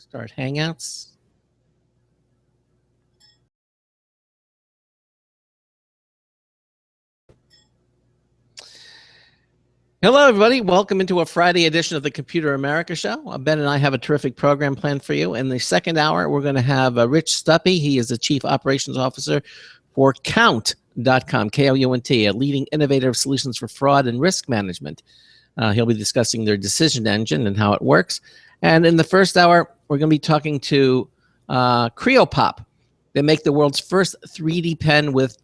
Start Hangouts. Hello, everybody. Welcome into a Friday edition of the Computer America Show. Ben and I have a terrific program planned for you. In the second hour, we're going to have Rich Stuppy. He is the Chief Operations Officer for Kount.com, K-O-U-N-T, a leading innovator of solutions for fraud and risk management. He'll be discussing their decision engine and how it works. And in the first hour, we're going to be talking to CreoPop. They make the world's first 3D pen with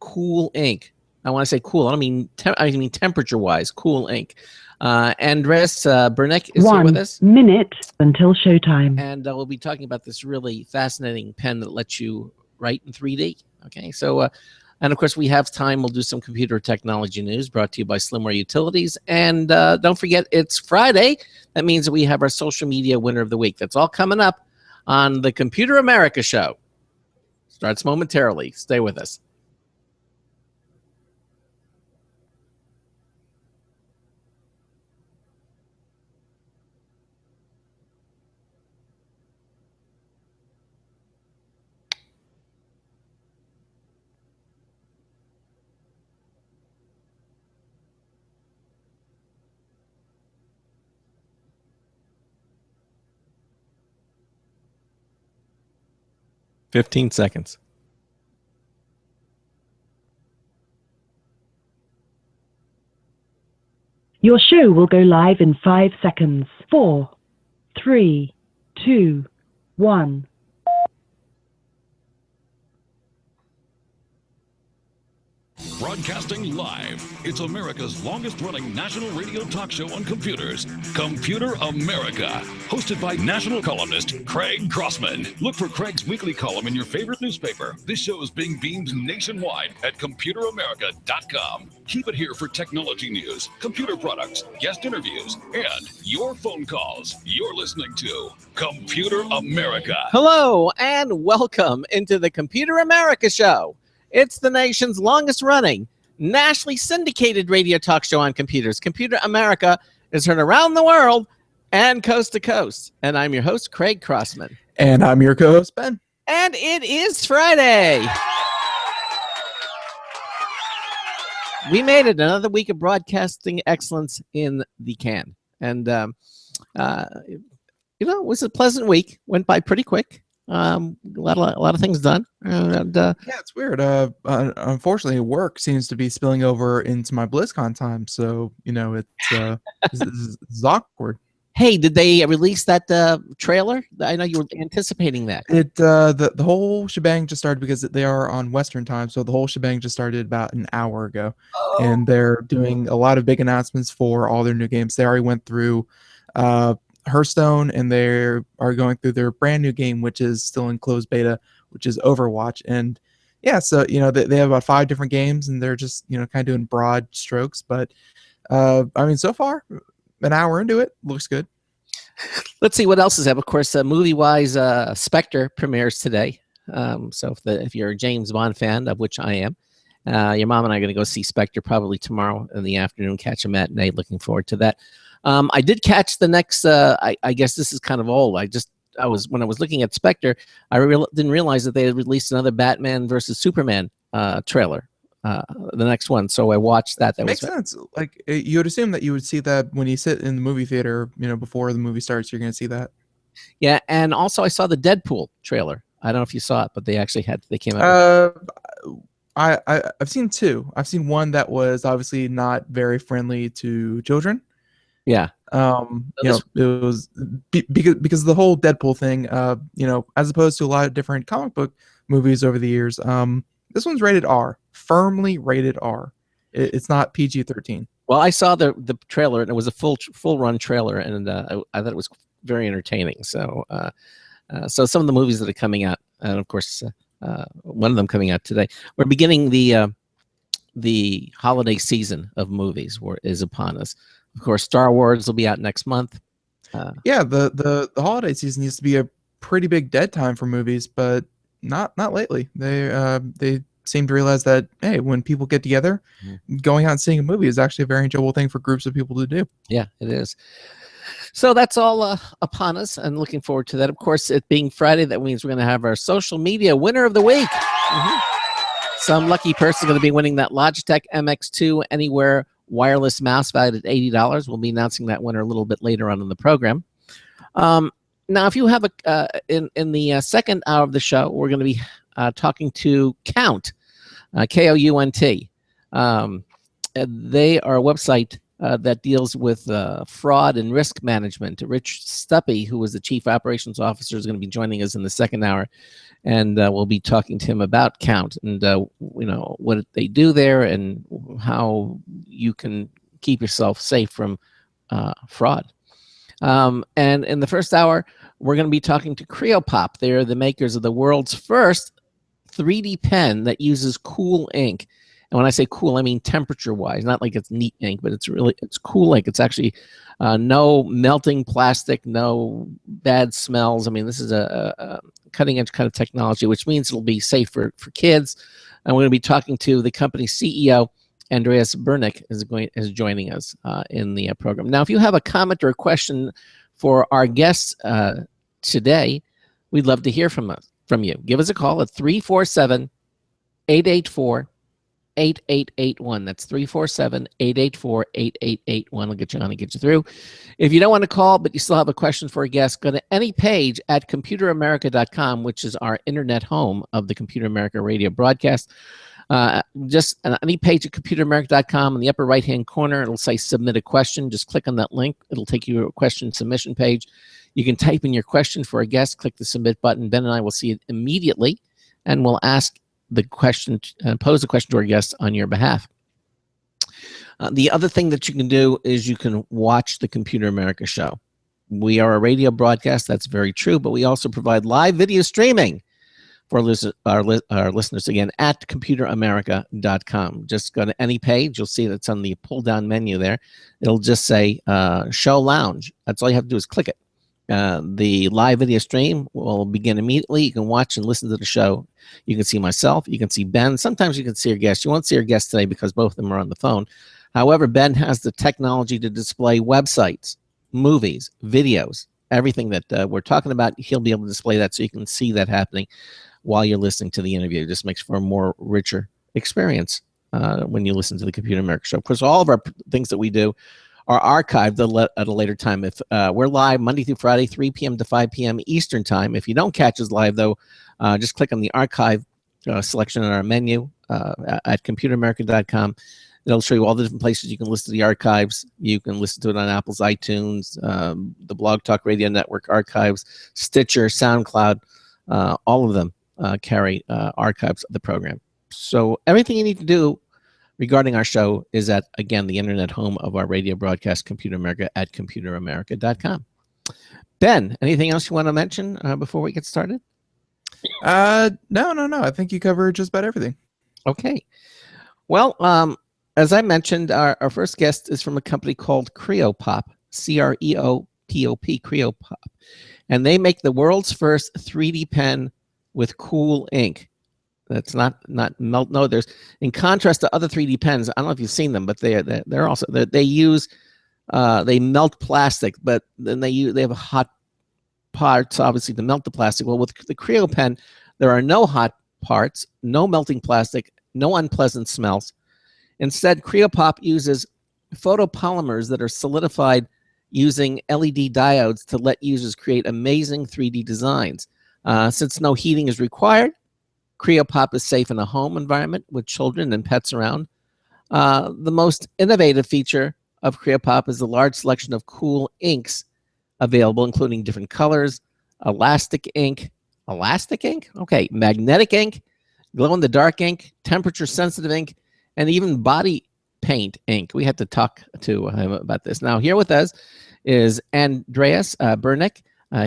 cool ink. I want to say cool. I don't mean I mean temperature-wise, cool ink. Andres Bernick is here with us. 1 minute until showtime. And we'll be talking about this really fascinating pen that lets you write in 3D. Okay, so, and of course, we have time. We'll do some computer technology news brought to you by Slimware Utilities. And don't forget, it's Friday. That means that we have our social media winner of the week. That's all coming up on the Computer America Show. Starts momentarily. Stay with us. Fifteen seconds. Your show will go live in 5 seconds. 4, 3, 2, 1. Broadcasting live, it's America's longest-running national radio talk show on computers, Computer America, hosted by national columnist Craig Crossman. Look for Craig's weekly column in your favorite newspaper. This show is being beamed nationwide at ComputerAmerica.com. Keep it here for technology news, computer products, guest interviews, and your phone calls. You're listening to Computer America. Hello, and welcome into the Computer America Show. It's the nation's longest-running, nationally syndicated radio talk show on computers. Computer America is heard around the world and coast to coast. And I'm your host, Craig Crossman. And I'm your co-host, Ben. And it is Friday. We made it, another week of broadcasting excellence in the can. And, it was a pleasant week. Went by pretty quick. A lot of things done. And, yeah, it's weird. Unfortunately, work seems to be spilling over into my BlizzCon time. So, it's awkward. Hey, did they release that trailer? I know you were anticipating that. The whole shebang just started because they are on Western time. So the whole shebang just started about an hour ago. Oh. And they're doing a lot of big announcements for all their new games. They already went through Hearthstone, and they are going through their brand new game, which is still in closed beta, which is Overwatch. And yeah, so they have about 5 different games, and they're just kind of doing broad strokes. But I mean, so far, an hour into it, looks good. Let's see what else is up. Of course, movie-wise, Spectre premieres today. So if you're a James Bond fan, of which I am, your mom and I are going to go see Spectre probably tomorrow in the afternoon. Catch a matinee. Looking forward to that. I did catch the next. I guess this is kind of old. When I was looking at Spectre, I didn't realize that they had released another Batman versus Superman trailer. The next one, so I watched that. That makes sense. Like you would assume that you would see that when you sit in the movie theater, before the movie starts, you're going to see that. Yeah, and also I saw the Deadpool trailer. I don't know if you saw it, but they came out. I've seen 2. I've seen one that was obviously not very friendly to children. Yeah. It was because of the whole Deadpool thing. As opposed to a lot of different comic book movies over the years. This one's rated R, firmly rated R. It's not PG-13. Well, I saw the trailer, and it was a full run trailer, and I thought it was very entertaining. So, so some of the movies that are coming out, and of course, one of them coming out today. We're beginning the holiday season of movies is upon us. Of course, Star Wars will be out next month. Yeah, the holiday season used to be a pretty big dead time for movies, but not lately. They seem to realize that, hey, when people get together, going out and seeing a movie is actually a very enjoyable thing for groups of people to do. Yeah, it is. So that's all upon us, and looking forward to that. Of course, it being Friday, that means we're going to have our social media winner of the week. Some lucky person going to be winning that Logitech MX2 Anywhere wireless mouse valued at $80. We'll be announcing that winner a little bit later on in the program. Now, if you have in the second hour of the show, we're going to be talking to Kount, Kount. They are a website that deals with fraud and risk management. Rich Stuppy, who is the Chief Operations Officer, is going to be joining us in the second hour, and we'll be talking to him about Kount and what they do there and how you can keep yourself safe from fraud. And in the first hour, we're going to be talking to CreoPop. They're the makers of the world's first 3D pen that uses cool ink. And when I say cool, I mean temperature-wise. Not like it's neat ink, but it's cool ink. It's actually no melting plastic, no bad smells. I mean, this is a cutting-edge kind of technology, which means it'll be safe for kids. And we're going to be talking to the company's CEO, Andreas Bernick, is joining us in the program. Now, if you have a comment or a question for our guests today, we'd love to hear from you. Give us a call at 347-884-8881. That's 347-884-8881. We'll get you on and get you through. If you don't want to call, but you still have a question for a guest, go to any page at computeramerica.com, which is our internet home of the Computer America radio broadcast. Just on any page at computeramerica.com, in the upper right-hand corner, it'll say submit a question. Just click on that link. It'll take you to a question submission page. You can type in your question for a guest, click the submit button. Ben and I will see it immediately, and we'll ask the question, pose a question to our guest on your behalf. The other thing that you can do is you can watch the Computer America show. We are a radio broadcast, that's very true, but we also provide live video streaming for our listeners, again, at computeramerica.com. Just go to any page. You'll see that's on the pull-down menu there. It'll just say Show Lounge. That's all you have to do is click it. The live video stream will begin immediately. You can watch and listen to the show. You can see myself. You can see Ben. Sometimes you can see our guests. You won't see our guests today because both of them are on the phone. However, Ben has the technology to display websites, movies, videos, everything that we're talking about. He'll be able to display that so you can see that happening while you're listening to the interview. It just makes for a more richer experience when you listen to the Computer America show. Of course, all of our things that we do are archived at a later time. If we're live Monday through Friday, 3 p.m. to 5 p.m. Eastern time. If you don't catch us live, though, just click on the archive selection on our menu at computeramerica.com. It'll show you all the different places you can listen to the archives. You can listen to it on Apple's iTunes, the Blog Talk Radio Network archives, Stitcher, SoundCloud. All of them carry archives of the program. So everything you need to do regarding our show is at, again, the internet home of our radio broadcast, Computer America, at computeramerica.com. Ben, anything else you want to mention before we get started? No. I think you covered just about everything. Okay. Well, as I mentioned, our first guest is from a company called CreoPop, CreoPop, CreoPop. And they make the world's first 3D pen with cool ink. That's not melt. No, there's, in contrast to other 3D pens, I don't know if you've seen them, but they're also they use they melt plastic, but then they have hot parts obviously to melt the plastic. Well, with the Creo pen, there are no hot parts, no melting plastic, no unpleasant smells. Instead, CreoPop uses photopolymers that are solidified using LED diodes to let users create amazing 3D designs. Since no heating is required, CreoPop is safe in a home environment with children and pets around. The most innovative feature of CreoPop is the large selection of cool inks available, including different colors, elastic ink, okay, magnetic ink, glow-in-the-dark ink, temperature-sensitive ink, and even body paint ink. We had to talk to him about this. Now, here with us is Andreas Bernick.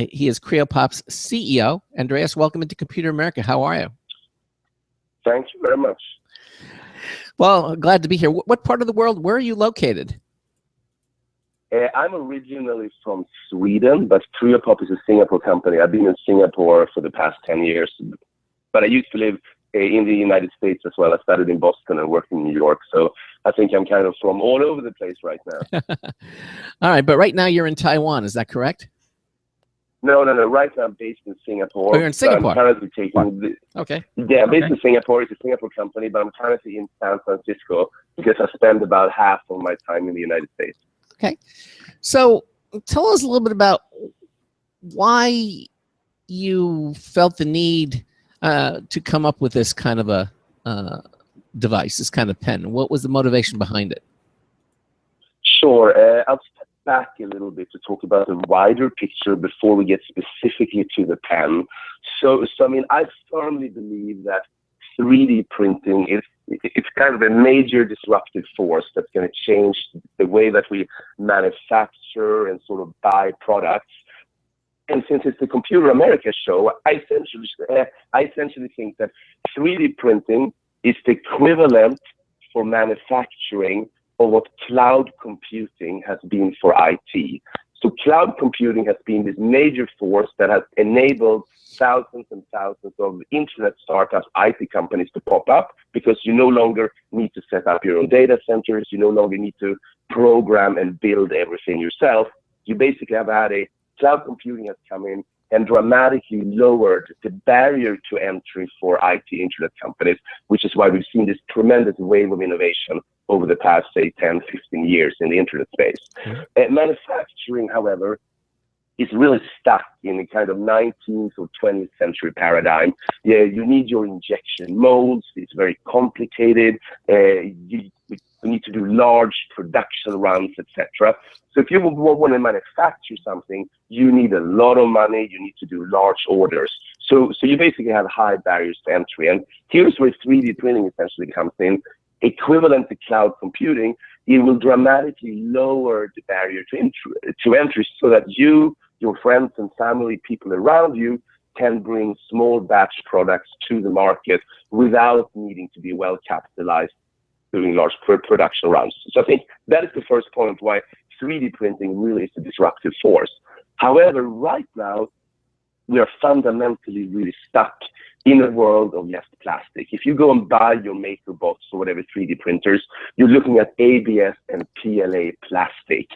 He is CreoPop's CEO. Andreas, welcome into Computer America. How are you? Thank you very much. Well, glad to be here. What part of the world, where are you located? I'm originally from Sweden, but CreoPop is a Singapore company. I've been in Singapore for the past 10 years, but I used to live in the United States as well. I studied in Boston and worked in New York. So I think I'm kind of from all over the place right now. All right, but right now you're in Taiwan, is that correct? No. Right now I'm based in Singapore. Oh, you're in Singapore. I'm currently taking Okay. Yeah, I'm based in Singapore. It's a Singapore company, but I'm currently in San Francisco because I spend about half of my time in the United States. Okay. So tell us a little bit about why you felt the need to come up with this kind of a device, this kind of pen. What was the motivation behind it? Sure. I'll step back a little bit to talk about the wider picture before we get specifically to the pen. So I mean, I firmly believe that 3D printing it's kind of a major disruptive force that's going to change the way that we manufacture and sort of buy products. And since it's the Computer America show, I essentially think that 3D printing is the equivalent for manufacturing of what cloud computing has been for IT. So cloud computing has been this major force that has enabled thousands and thousands of internet startups, IT companies to pop up because you no longer need to set up your own data centers. You no longer need to program and build everything yourself. You basically have had a cloud computing has come in and dramatically lowered the barrier to entry for IT internet companies, which is why we've seen this tremendous wave of innovation over the past, say, 10, 15 years in the internet space. Manufacturing, however, is really stuck in a kind of 19th or 20th century paradigm. Yeah, you need your injection molds. It's very complicated. You need to do large production runs, etc. So if you want to manufacture something, you need a lot of money. You need to do large orders. So you basically have high barriers to entry. And here's where 3D printing essentially comes in. Equivalent to cloud computing, it will dramatically lower the barrier to entry so that you, your friends and family, people around you can bring small batch products to the market without needing to be well capitalized doing large production runs. So I think that is the first point why 3D printing really is a disruptive force. However, right now, we are fundamentally really stuck in a world of just plastic. If you go and buy your MakerBots or whatever 3D printers, you're looking at ABS and PLA plastic.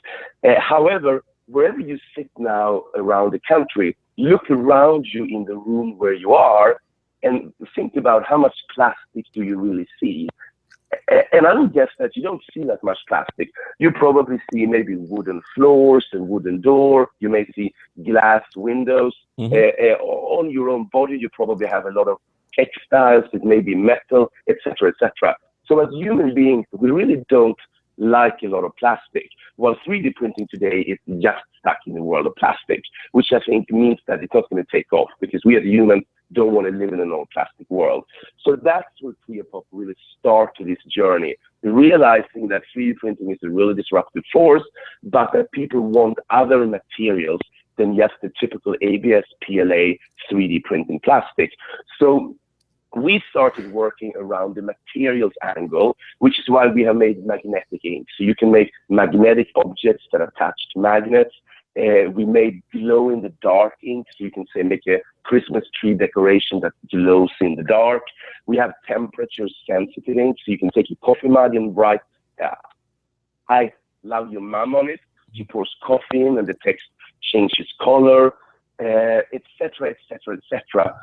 However, wherever you sit now around the country, look around you in the room where you are and think about how much plastic do you really see. And I would guess that you don't see that much plastic. You probably see maybe wooden floors and wooden door. You may see glass windows. On your own body, you probably have a lot of textiles. It may be metal, etc., etc. So as human beings, we really don't like a lot of plastic. While 3D printing today is just stuck in the world of plastic, which I think means that it's not going to take off because we as humans don't want to live in an old plastic world. So that's where CreoPop really started this journey, realizing that 3D printing is a really disruptive force, but that people want other materials than just the typical ABS, PLA, 3D printing plastic. So we started working around the materials angle, which is why we have made magnetic ink. So you can make magnetic objects that attach to magnets. We made glow-in-the-dark ink, so you can say make a Christmas tree decoration that glows in the dark. We have temperature-sensitive ink, so you can take your coffee mug and write "I love your mom" on it. She pours coffee in, and the text changes color, etc., etc., etc.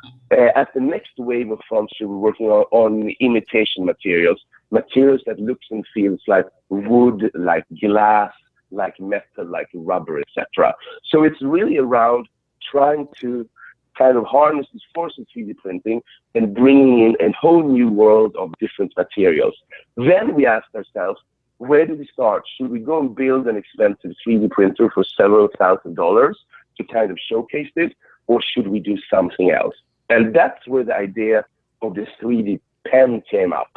As the next wave of frontier, we're working on imitation materials that looks and feels like wood, like glass, like metal, like rubber, etc. So it's really around trying to kind of harness this force of 3D printing and bringing in a whole new world of different materials. Then we asked ourselves, where do we start? Should we go and build an expensive 3D printer for several $1,000s to kind of showcase this, or should we do something else? And that's where the idea of this 3D pen came up.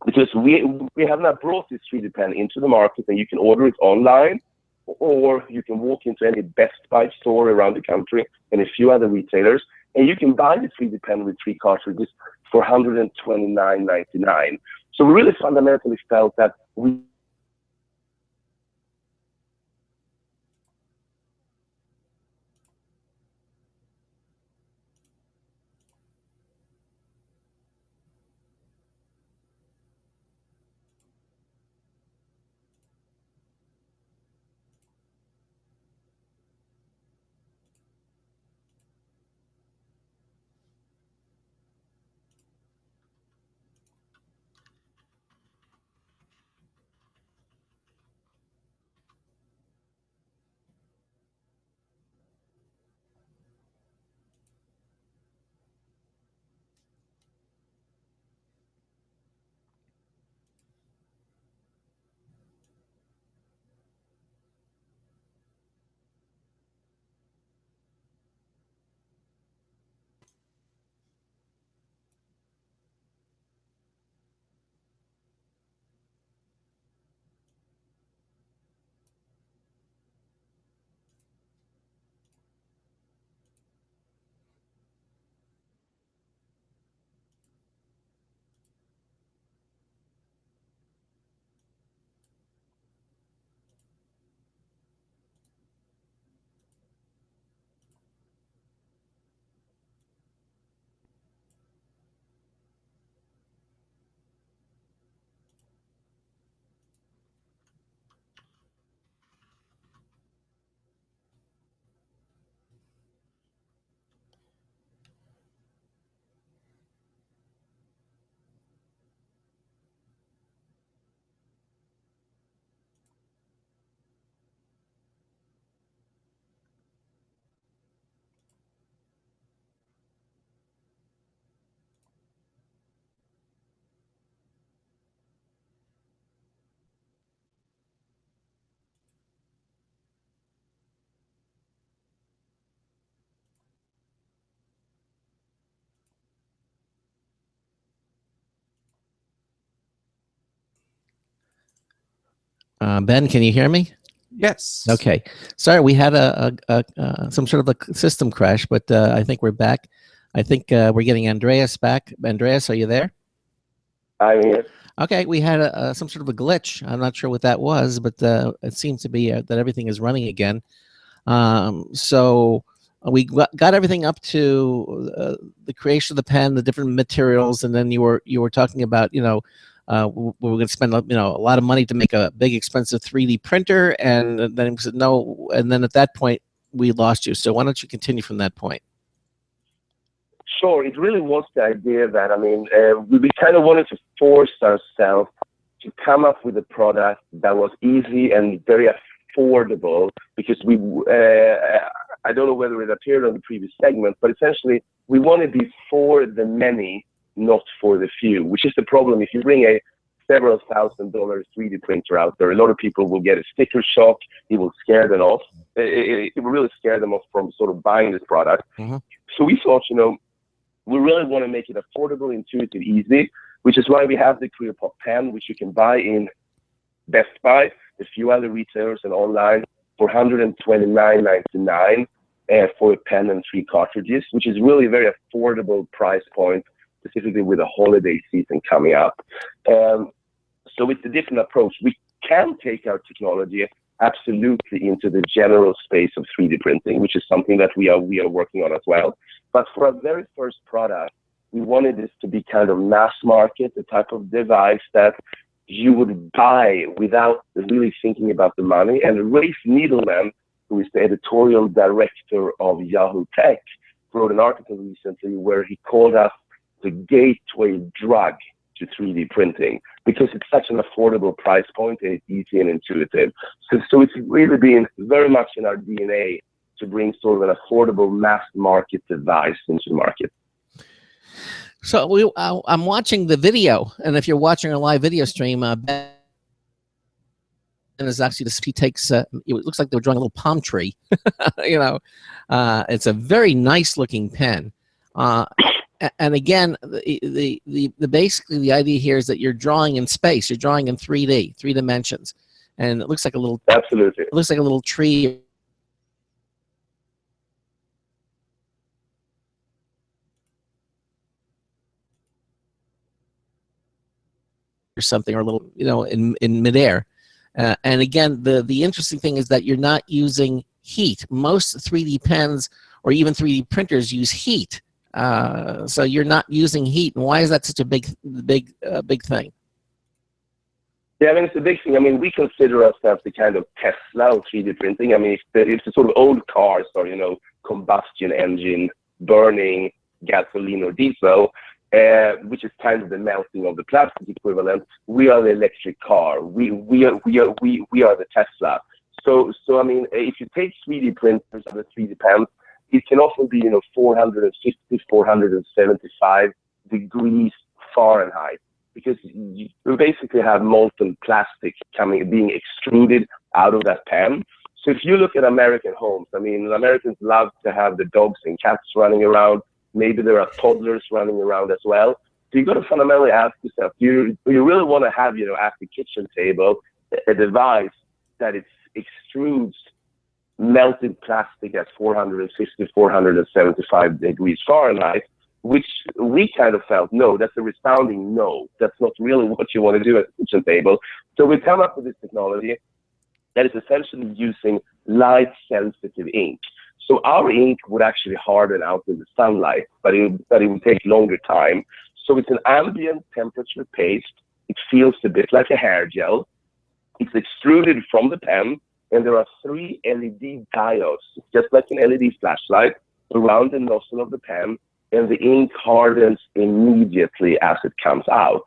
Because we have now brought this 3D pen into the market, and you can order it online, or you can walk into any Best Buy store around the country and a few other retailers, and you can buy the 3D pen with 3 cartridges for $129.99. So we really fundamentally felt that we Ben, can you hear me? Yes. Okay. Sorry, we had some sort of a system crash, but I think we're back. I think we're getting Andreas back. Andreas, are you there? I'm here. Okay, we had some sort of a glitch. I'm not sure what that was, but it seems to be that everything is running again. So we got everything up to the creation of the pen, the different materials, and then you were talking about, we were going to spend a lot of money to make a big expensive 3D printer, and then he said no, and then at that point we lost you. So why don't you continue from that point? Sure, it really was the idea that, we kind of wanted to force ourselves to come up with a product that was easy and very affordable, because I don't know whether it appeared on the previous segment, but essentially we want to be for the many, not for the few, which is the problem. If you bring a several $1,000 3D printer out there, a lot of people will get a sticker shock. It will scare them off. It will really scare them off from sort of buying this product. Mm-hmm. So we thought, we really want to make it affordable, intuitive, easy, which is why we have the CreoPop pen, which you can buy in Best Buy, a few other retailers, and online for $129.99 for a pen and 3 cartridges, which is really a very affordable price point, specifically with the holiday season coming up. So it's a different approach. We can take our technology absolutely into the general space of 3D printing, which is something that we are working on as well. But for our very first product, we wanted this to be kind of mass market, the type of device that you would buy without really thinking about the money. And Rafe Needleman, who is the editorial director of Yahoo Tech, wrote an article recently where he called us the gateway drug to 3D printing, because it's such an affordable price point and it's easy and intuitive. So it's really been very much in our DNA to bring sort of an affordable mass market device into the market. So I'm watching the video, and if you're watching a live video stream, Ben is actually he takes. It looks like they were drawing a little palm tree. It's a very nice looking pen. And again, the basically the idea here is that you're drawing in space. You're drawing in 3D, 3 dimensions, and it looks like a little. Absolutely. It looks like a little tree. Or something, or a little, in midair. And again, the interesting thing is that you're not using heat. Most 3D pens or even 3D printers use heat. So you're not using heat. And why is that such a big thing? Yeah, it's a big thing. We consider ourselves the kind of Tesla of 3D printing. If the sort of old cars are, combustion engine, burning gasoline or diesel, which is kind of the melting of the plastic equivalent, we are the electric car. We are the Tesla. So if you take 3D printers and the 3D pens, it can often be 450, 475 degrees Fahrenheit, because you basically have molten plastic being extruded out of that pen. So if you look at American homes, Americans love to have the dogs and cats running around. Maybe there are toddlers running around as well. So you've got to fundamentally ask yourself, do you really want to have, at the kitchen table, a device that extrudes melted plastic at 450, 475 degrees Fahrenheit, which we kind of felt, no, that's a resounding no. That's not really what you want to do at the kitchen table. So we come up with this technology that is essentially using light-sensitive ink. So our ink would actually harden out in the sunlight, but it would take longer time. So it's an ambient temperature paste. It feels a bit like a hair gel. It's extruded from the pen, and there are 3 LED diodes, just like an LED flashlight, around the nozzle of the pen, and the ink hardens immediately as it comes out.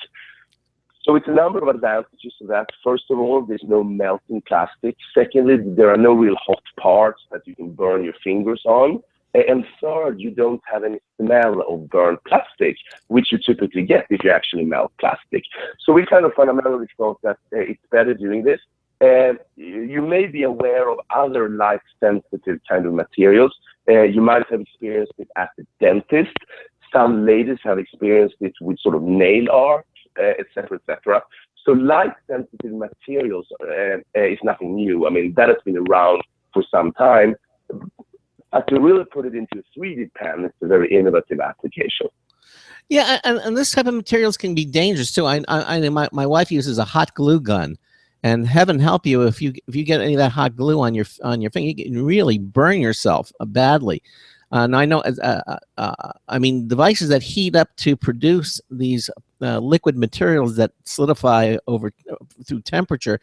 So it's a number of advantages to that. First of all, there's no melting plastic. Secondly, there are no real hot parts that you can burn your fingers on. And third, you don't have any smell of burnt plastic, which you typically get if you actually melt plastic. So we kind of fundamentally thought that it's better doing this. And you may be aware of other light-sensitive kind of materials. You might have experienced it at the dentist. Some ladies have experienced it with sort of nail art, et cetera, et cetera. So light-sensitive materials is nothing new. I mean, that has been around for some time. But to really put it into a 3D pen, it's a very innovative application. Yeah, and this type of materials can be dangerous too. I know my wife uses a hot glue gun, and heaven help you if you get any of that hot glue on your finger, you can really burn yourself badly. Now I know, I mean, devices that heat up to produce these liquid materials that solidify through temperature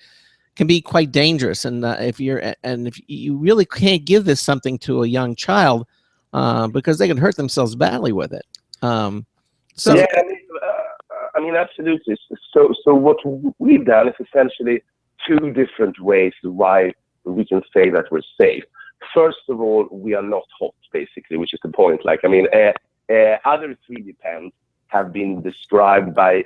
can be quite dangerous. And if you really can't give this something to a young child because they can hurt themselves badly with it. So yeah, I mean, absolutely. So what we've done is essentially two different ways why we can say that we're safe. First of all, we are not hot, basically, which is the point. Like, I mean, other 3D pens have been described by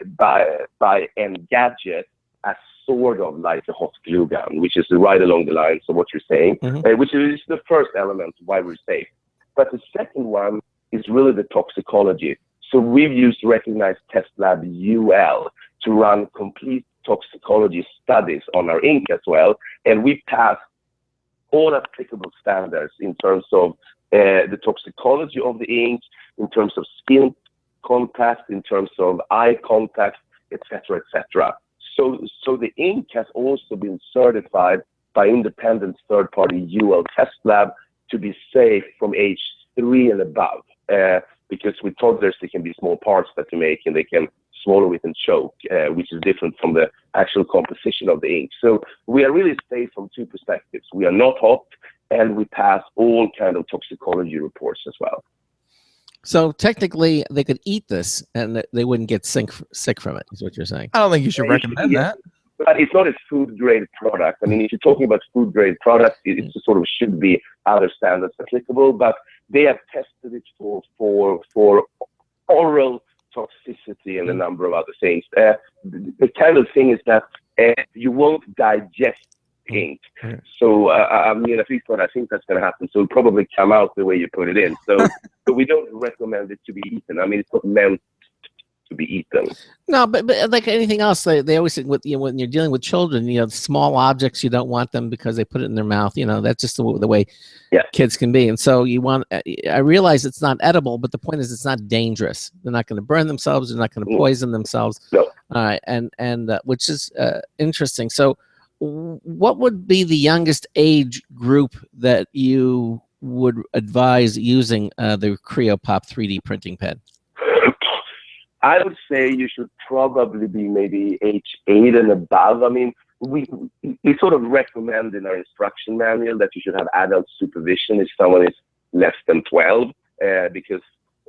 Engadget as sort of like a hot glue gun, which is right along the lines of what you're saying, which is the first element why we're safe. But the second one is really the toxicology. So we've used recognized test lab UL to run complete toxicology studies on our ink as well, and we passed all applicable standards in terms of the toxicology of the ink, in terms of skin contact, in terms of eye contact, etc., etc. So the ink has also been certified by independent third-party UL test lab to be safe from age 3 and above. Because with toddlers, they can be small parts that you make, and they can swallow it and choke, which is different from the actual composition of the ink. So we are really safe from two perspectives. We are not hot, and we pass all kind of toxicology reports as well. So technically, they could eat this, and they wouldn't get sick from it, is what you're saying. I don't think you should recommend that. But it's not a food-grade product. I mean, if you're talking about food-grade products, it sort of should be other standards applicable, but they have tested it for oral toxicity and a number of other things. The kind of thing is that you won't digest ink. So, I mean, at least what I think that's going to happen. So it'll probably come out the way you put it in. So we don't recommend it to be eaten. I mean, it's not meant to be eaten. No, but like anything else, they always say, with when you're dealing with children, small objects, you don't want them because they put it in their mouth. That's just the way kids can be. And so I realize it's not edible, but the point is it's not dangerous. They're not going to burn themselves. They're not going to poison themselves. No. And which is interesting. So what would be the youngest age group that you would advise using the CreoPop 3D printing pen? I would say you should probably be maybe age 8 and above. I mean, we sort of recommend in our instruction manual that you should have adult supervision if someone is less than 12, because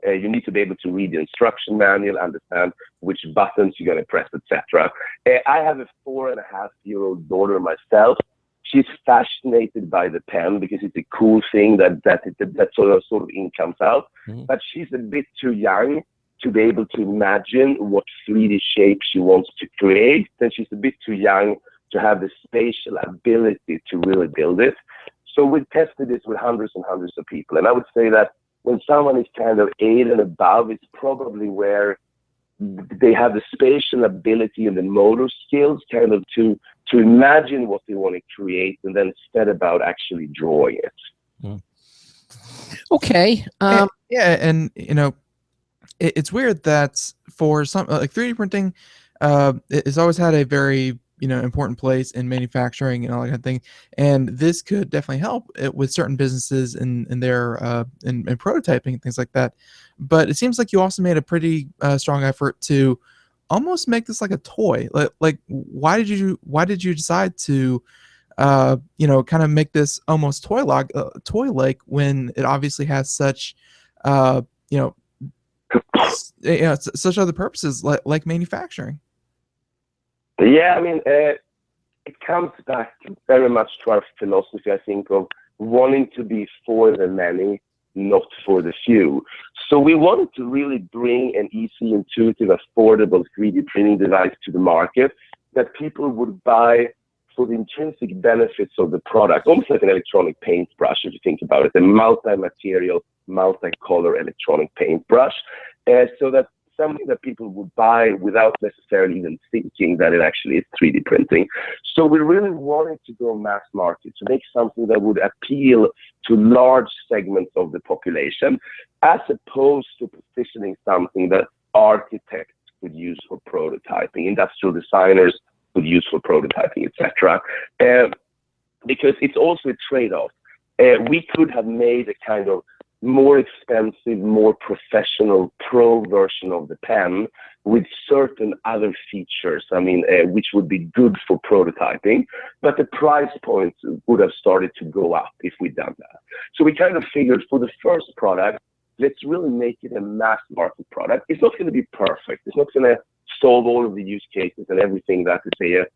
you need to be able to read the instruction manual, understand which buttons you're going to press, etc. I have a 4.5-year-old daughter myself. She's fascinated by the pen because it's a cool thing that sort of ink comes out. But she's a bit too young to be able to imagine what 3D shape she wants to create. Then she's a bit too young to have the spatial ability to really build it. So we tested this with hundreds and hundreds of people. And I would say that when someone is kind of 8 and above, it's probably where they have the spatial ability and the motor skills kind of to imagine what they want to create and then instead about actually drawing it. Okay. And it's weird that for some like 3D printing, it's always had a very important place in manufacturing and all that kind of thing, and this could definitely help with certain businesses in their in prototyping and things like that. But it seems like you also made a pretty strong effort to almost make this like a toy. Like why did you decide to kind of make this almost toy-like when it obviously has such such other purposes like manufacturing? Yeah, I mean, it comes back very much to our philosophy, I think, of wanting to be for the many, not for the few. So we wanted to really bring an easy, intuitive, affordable 3D printing device to the market that people would buy for the intrinsic benefits of the product, almost like an electronic paintbrush, if you think about it, a multi-material, multi-color electronic paintbrush, so that something that people would buy without necessarily even thinking that it actually is 3D printing. So we really wanted to go mass market, to make something that would appeal to large segments of the population, as opposed to positioning something that architects could use for prototyping, industrial designers could use for prototyping, etc. Because it's also a trade-off. We could have made a kind of more expensive, more professional pro version of the pen with certain other features, which would be good for prototyping, but the price points would have started to go up if we'd done that. So we kind of figured for the first product, let's really make it a mass market product. It's not going to be perfect. It's not going to solve all of the use cases and everything that, say, a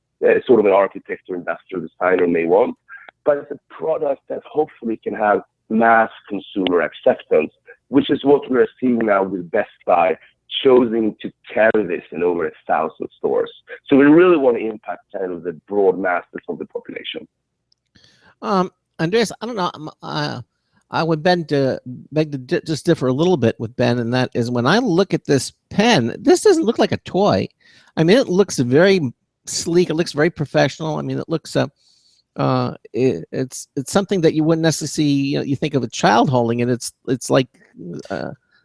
sort of an architect or industrial designer may want, but it's a product that hopefully can have mass consumer acceptance, which is what we're seeing now with Best Buy choosing to carry this in over 1,000 stores. So we really want to impact kind of the broad masses of the population. Andreas, I don't know. I would beg to just differ a little bit with Ben, and that is when I look at this pen, this doesn't look like a toy. I mean, it looks very sleek. It looks very professional. I mean, it looks it's something that you wouldn't necessarily see. You think of a child holding it. It's like.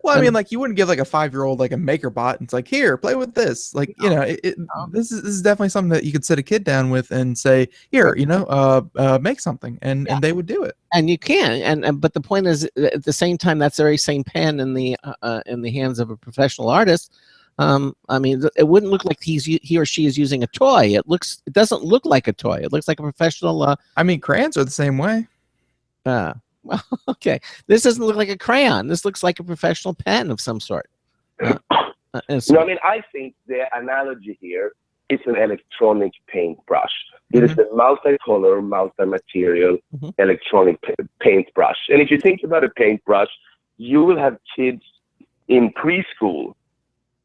Well, I mean, like you wouldn't give like a 5-year-old like a MakerBot. And it's like, here, play with this. Like, this is definitely something that you could sit a kid down with and say, here, make something, and they would do it. And you can, but the point is, at the same time, that's the very same pen in the hands of a professional artist. I mean, it wouldn't look like he or she is using a toy. It doesn't look like a toy. It looks like a professional. I mean, crayons are the same way. Well, okay. This doesn't look like a crayon. This looks like a professional pen of some sort. I think the analogy here is an electronic paintbrush. It is a multicolor, multi-material electronic paintbrush. And if you think about a paintbrush, you will have kids in preschool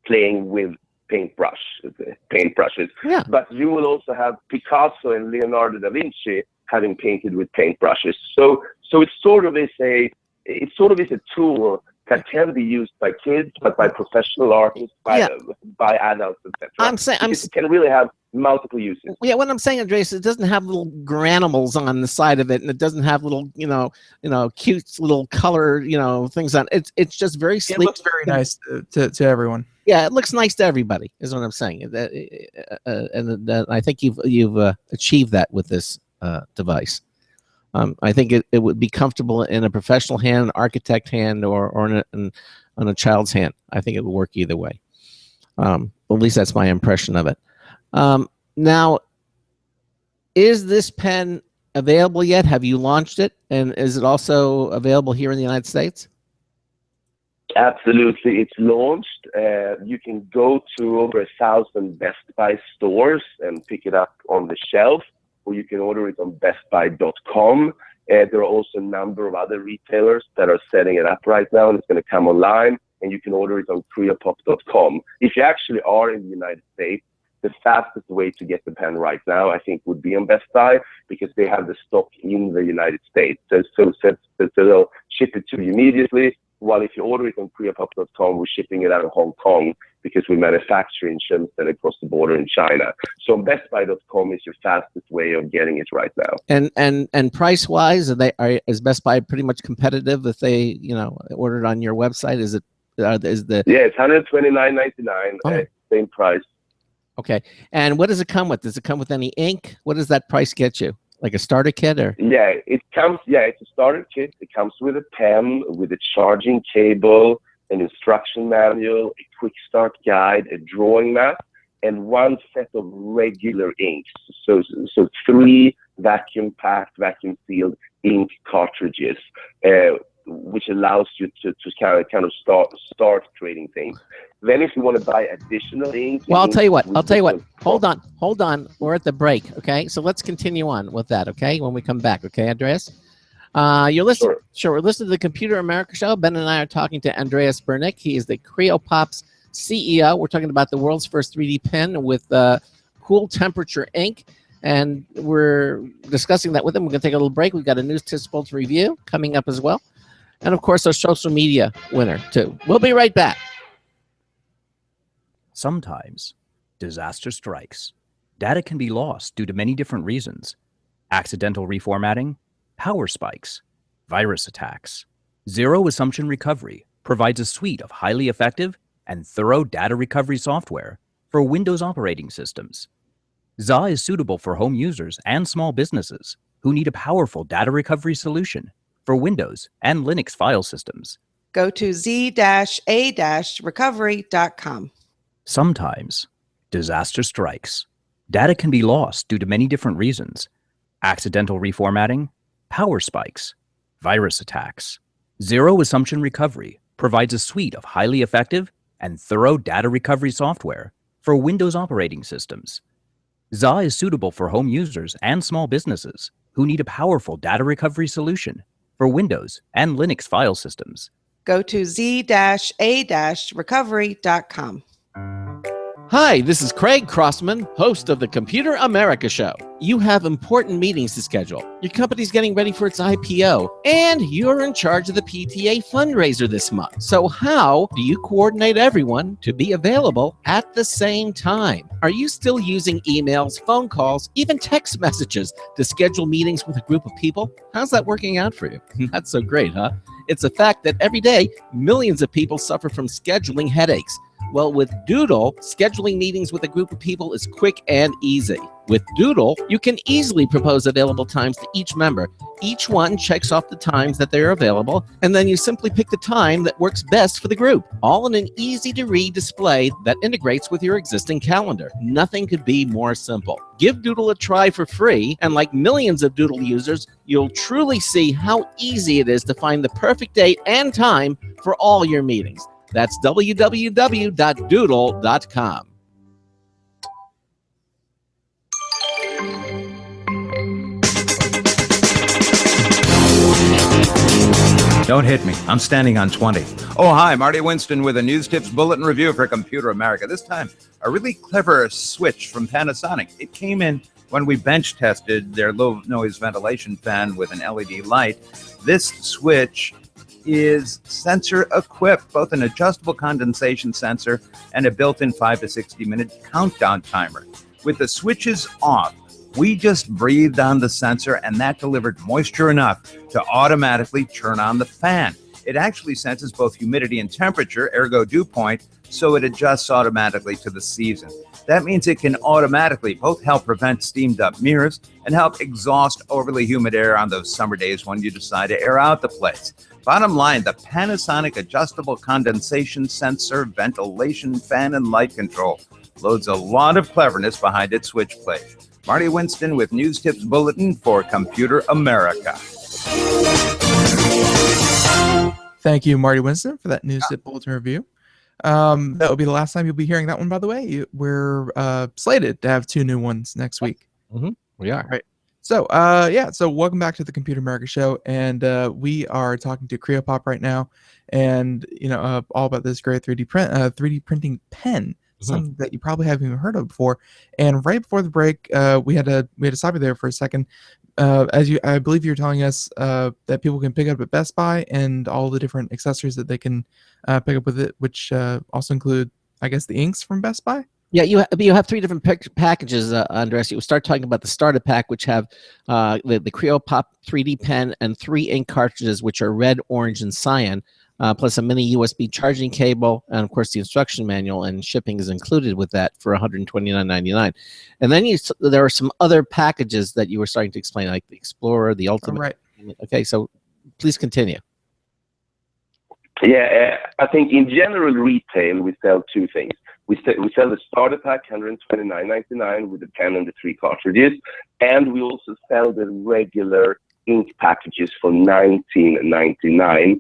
playing with paintbrushes. Yeah. But you will also have Picasso and Leonardo da Vinci having painted with paintbrushes. So it sort of is a tool that can be used by kids, but by professional artists, by adults, etc. It can really have multiple uses. Yeah, what I'm saying, Andreas, it doesn't have little granimals on the side of it, and it doesn't have little, cute little color, things on it. It's just very sleek. It looks very nice to everyone. Yeah, it looks nice to everybody, is what I'm saying. And I think you've achieved that with this device. I think it would be comfortable in a professional hand, an architect hand, or on a child's hand. I think it would work either way. At least that's my impression of it. Now, is this pen available yet? Have you launched it? And is it also available here in the United States? Absolutely, it's launched. You can go to over 1,000 Best Buy stores and pick it up on the shelf, or you can order it on bestbuy.com. There are also a number of other retailers that are setting it up right now, and it's going to come online, and you can order it on CreoPop.com. If you actually are in the United States, the fastest way to get the pen right now, I think, would be on Best Buy, because they have the stock in the United States. So they'll ship it to you immediately. While if you order it on CreoPop.com, we're shipping it out of Hong Kong because we manufacture in Shenzhen across the border in China. So BestBuy.com is your fastest way of getting it right now. And price wise, is Best Buy pretty much competitive if they ordered on your website? Is it it's $129.99, same price. Okay, and what does it come with? Does it come with any ink? What does that price get you? Like a starter kit, or? Yeah, it's a starter kit. It comes with a pen, with a charging cable, an instruction manual, a quick start guide, a drawing mat, and one set of regular inks. So 3 vacuum-packed, vacuum-sealed ink cartridges, which allows you to kind of start creating things. Then if you want to buy additional ink... Well, I'll tell you what. Hold on. We're at the break, okay? So let's continue on with that, okay, when we come back, okay, Andreas? You're listening. Sure, we're listening to the Computer America Show. Ben and I are talking to Andreas Bernick. He is the CreoPop's CEO. We're talking about the world's first 3D pen with cool temperature ink, and we're discussing that with him. We're going to take a little break. We've got a news tip to review coming up as well. And, of course, our social media winner, too. We'll be right back. Sometimes, disaster strikes. Data can be lost due to many different reasons. Accidental reformatting, power spikes, virus attacks. Zero Assumption Recovery provides a suite of highly effective and thorough data recovery software for Windows operating systems. ZA is suitable for home users and small businesses who need a powerful data recovery solution for Windows and Linux file systems. Go to z-a-recovery.com. Sometimes, disaster strikes. Data can be lost due to many different reasons. Accidental reformatting, power spikes, virus attacks. Zero Assumption Recovery provides a suite of highly effective and thorough data recovery software for Windows operating systems. ZA is suitable for home users and small businesses who need a powerful data recovery solution for Windows and Linux file systems. Go to z-a-recovery.com. Hi, this is Craig Crossman, host of the Computer America Show. You have important meetings to schedule. Your company's getting ready for its IPO, and you're in charge of the PTA fundraiser this month. So how do you coordinate everyone to be available at the same time? Are you still using emails, phone calls, even text messages to schedule meetings with a group of people? How's that working out for you? Not so great, huh? It's a fact that every day, millions of people suffer from scheduling headaches. Well, with Doodle, scheduling meetings with a group of people is quick and easy. With Doodle, you can easily propose available times to each member. Each one checks off the times that they're available, and then you simply pick the time that works best for the group, all in an easy-to-read display that integrates with your existing calendar. Nothing could be more simple. Give Doodle a try for free, and like millions of Doodle users, you'll truly see how easy it is to find the perfect date and time for all your meetings. That's www.doodle.com. Don't hit me. I'm standing on 20. Oh, hi. Marty Winston with a News Tips Bulletin Review for Computer America. This time, a really clever switch from Panasonic. It came in when we bench tested their low noise ventilation fan with an LED light. This switch is sensor equipped, both an adjustable condensation sensor and a built-in 5 to 60 minute countdown timer. With the switches off, we just breathed on the sensor and that delivered moisture enough to automatically turn on the fan. It actually senses both humidity and temperature, ergo dew point, so it adjusts automatically to the season. That means it can automatically both help prevent steamed up mirrors and help exhaust overly humid air on those summer days when you decide to air out the place. Bottom line, the Panasonic adjustable condensation sensor, ventilation fan, and light control loads a lot of cleverness behind its switch plate. Marty Winston with News Tips Bulletin for Computer America. Thank you, Marty Winston, for that News Tip Bulletin review. That will be the last time you'll be hearing that one, by the way. We're slated to have 2 new ones next week. Mm-hmm. We are. Right. So, so welcome back to the Computer America Show, and we are talking to CreoPop right now, and all about this great 3D printing pen, something that you probably haven't even heard of before. And right before the break, we had to stop you there for a second. I believe you're telling us that people can pick up at Best Buy and all the different accessories that they can pick up with it, which also include, I guess, the inks from Best Buy. Yeah, you have 3 different packages, Andres. You start talking about the starter pack, which have the CreoPop 3D pen and 3 ink cartridges, which are red, orange, and cyan, plus a mini USB charging cable, and of course the instruction manual, and shipping is included with that for $129.99. And then there are some other packages that you were starting to explain, like the Explorer, the Ultimate. Right. Okay, so please continue. Yeah, I think in general retail we sell 2 things. We sell the starter pack, $129.99 with the pen and the 3 cartridges, and we also sell the regular ink packages for $19.99,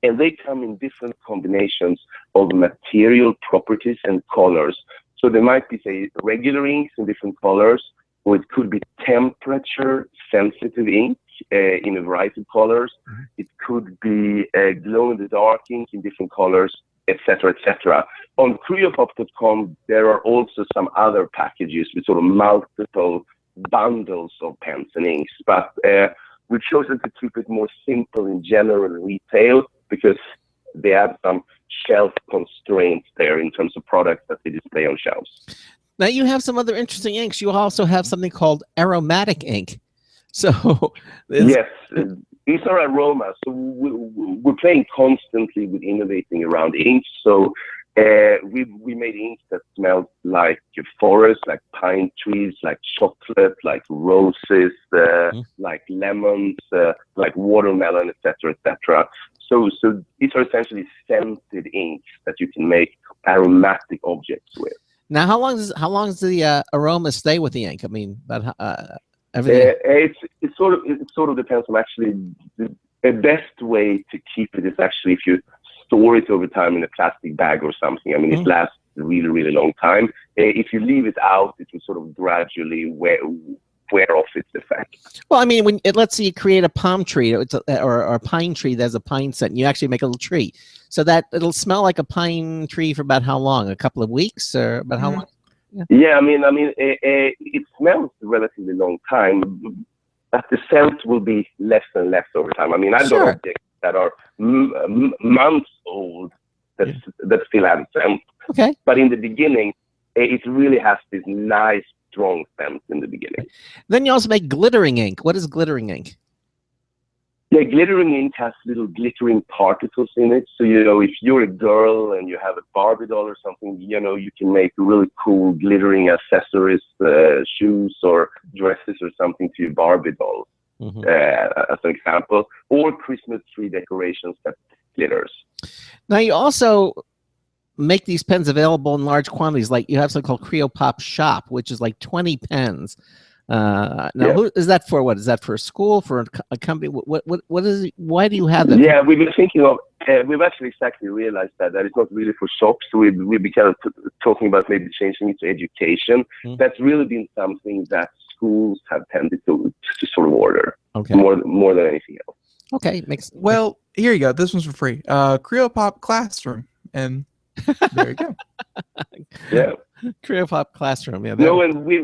and they come in different combinations of material properties and colors. So there might be, say, regular inks in different colors, or it could be temperature-sensitive ink in a variety of colors. It could be glow-in-the-dark ink in different colors, etc., etc. On CreoPop.com, there are also some other packages with sort of multiple bundles of pens and inks, but we've chosen to keep it more simple in general retail because they add some shelf constraints there in terms of products that they display on shelves. Now you have some other interesting inks. You also have something called aromatic ink. So yes, these are aromas. So we're playing constantly with innovating around inks. So we made inks that smelled like forest, like pine trees, like chocolate, like roses, like lemons, like watermelon, etc., etc. So these are essentially scented inks that you can make aromatic objects with. Now, how long does the aroma stay with the ink? I mean, about everything. It sort of depends on actually the best way to keep it is actually if you store it over time in a plastic bag or something. I mean, it lasts a really, really long time. If you leave it out, it will sort of gradually wear off its effect. Well, I mean, let's say you create a palm tree or a pine tree that has a pine scent, and you actually make a little tree, so that it'll smell like a pine tree for about how long? A couple of weeks, or about how long? Yeah, I mean, it smells a relatively long time, but the scent will be less and less over time. I mean, I've got objects that are months old that still have scent. Okay. But in the beginning, it really has this nice, strong scent in the beginning. Then you also make glittering ink. What is glittering ink? Yeah, glittering ink has little glittering particles in it. So, you know, if you're a girl and you have a Barbie doll or something, you know, you can make really cool glittering accessories, shoes or dresses or something to your Barbie doll, as an example. Or Christmas tree decorations that glitters. Now, you also make these pens available in large quantities. Like you have something called CreoPop Shop, which is like 20 pens. Who is that for? What is that for? A school, for a company? What is it? Why do you have that? Yeah, we've been thinking of. We've actually exactly realized that it's not really for shops. So we've been kind of talking about maybe changing it to education. That's really been something that schools have tended to sort of order. Okay. More than anything else. Okay. Well, here you go. This one's for free. CreoPop Classroom, and there you go. Yeah. CreoPop Classroom. Yeah. No, and we've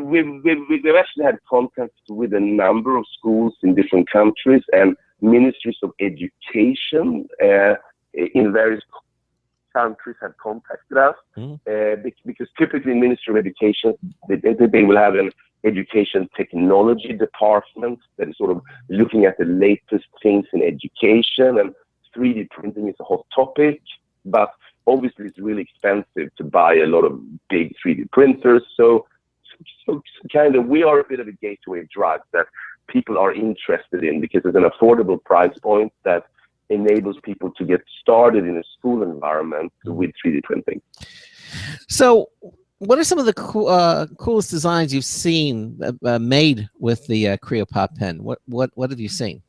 actually had contact with a number of schools in different countries and ministries of education in various countries have contacted us because typically Ministry of Education they will have an education technology department that is sort of looking at the latest things in education, and 3D printing is a hot topic, but obviously it's really expensive to buy a lot of big 3D printers. So kind of we are a bit of a gateway drug that people are interested in because it's an affordable price point that enables people to get started in a school environment with 3D printing. So what are some of the coolest designs you've seen made with the CreoPop pen? What have you seen?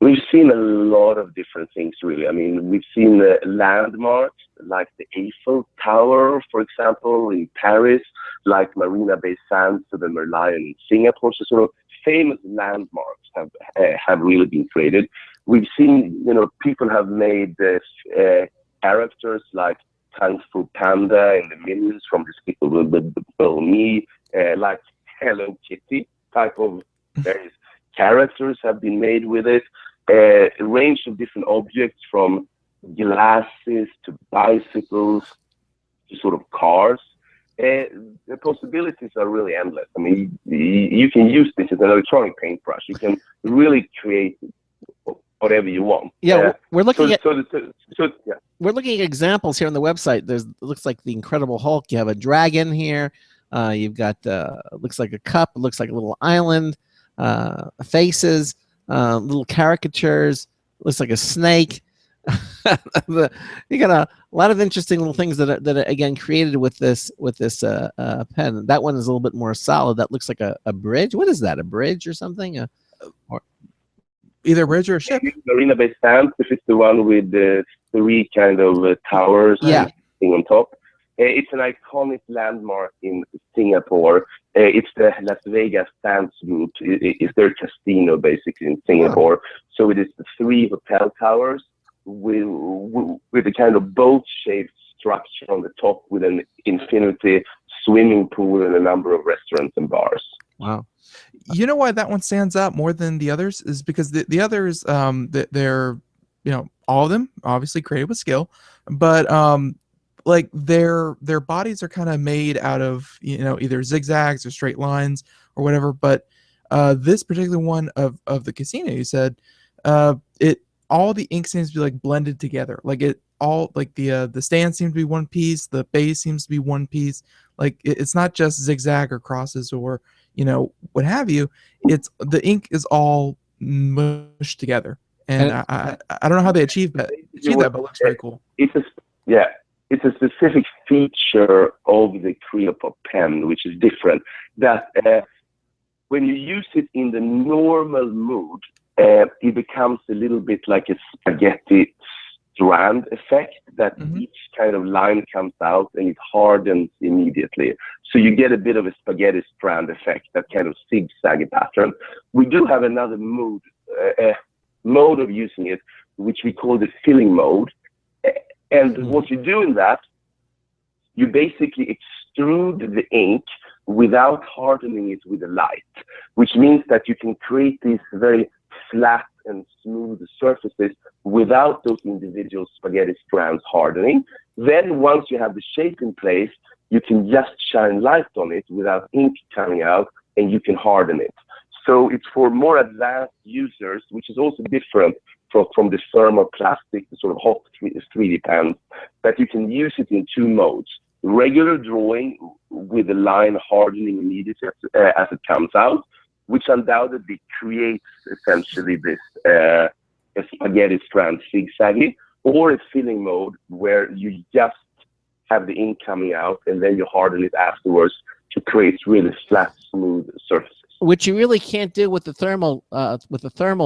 We've seen a lot of different things, really. I mean, we've seen landmarks like the Eiffel Tower, for example, in Paris, like Marina Bay Sands to the Merlion in Singapore. So sort of famous landmarks have really been created. We've seen, you know, people have made characters like Kung Fu Panda and the Minions from Despicable Me, like Hello Kitty type of various characters have been made with it. A range of different objects from glasses to bicycles to sort of cars. The possibilities are really endless. I mean, you can use this as an electronic paintbrush. You can really create whatever you want. Yeah, we're looking we're looking at examples here on the website. It looks like the Incredible Hulk. You have a dragon here. You've got looks like a cup. It looks like a little island. Faces. Little caricatures, looks like a snake. You got a lot of interesting little things that are again created with this pen. That one is a little bit more solid. That looks like a bridge. What is that? A bridge or something? Either a bridge or a ship. Marina Bay Sands, if it's the one with the 3 kind of towers and thing on top. It's an iconic landmark in Singapore. It's the Las Vegas Sands Group. It's their casino, basically, in Singapore. So it is the 3 hotel towers with a kind of boat-shaped structure on the top with an infinity swimming pool and a number of restaurants and bars. Wow. You know why that one stands out more than the others is because the others, they're all of them obviously created with skill, but like their bodies are kind of made out of either zigzags or straight lines or whatever. But this particular one of the casino, you said, it all the ink seems to be like blended together. Like it all like the stand seems to be one piece, the base seems to be one piece. Like it's not just zigzag or crosses or what have you. It's the ink is all mushed together, and I don't know how they achieved that, but it looks very cool. It's a specific feature of the CreoPop pen, which is different. That when you use it in the normal mood, it becomes a little bit like a spaghetti strand effect, that each kind of line comes out and it hardens immediately. So you get a bit of a spaghetti strand effect, that kind of zigzag pattern. We do have another mode of using it, which we call the filling mode. And what you do in that, you basically extrude the ink without hardening it with the light, which means that you can create these very flat and smooth surfaces without those individual spaghetti strands hardening. Then once you have the shape in place, you can just shine light on it without ink coming out, and you can harden it. So it's for more advanced users, which is also different from the thermoplastic, the sort of hot 3D pens, that you can use it in two modes. Regular drawing with the line hardening immediately as it comes out, which undoubtedly creates essentially this a spaghetti strand zigzaggy, or a filling mode where you just have the ink coming out and then you harden it afterwards to create really flat, smooth surfaces. Which you really can't do with the thermal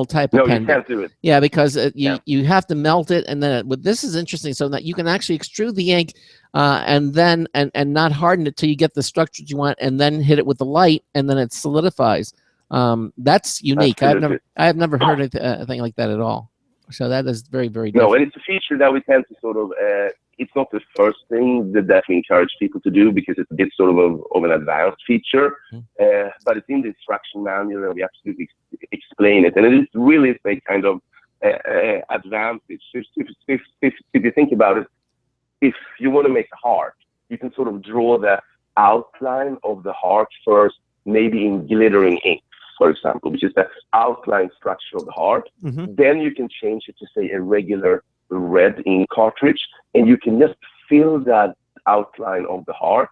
type of pen. No, you can't do it. Yeah, because you have to melt it, and then this is interesting, so that you can actually extrude the ink and then not harden it till you get the structure you want, and then hit it with the light, and then it solidifies. That's unique. Absolutely. I have never heard anything like that at all. So that is very, very different. No, and it's a feature that we tend to sort of. It's not the first thing that we encourage people to do, because it's a bit sort of an advanced feature, but it's in the instruction manual and we absolutely explain it. And it is really a kind of advantage. If you think about it, if you want to make a heart, you can sort of draw the outline of the heart first, maybe in glittering ink, for example, which is the outline structure of the heart. Then you can change it to, say, a regular red ink cartridge, and you can just fill that outline of the heart,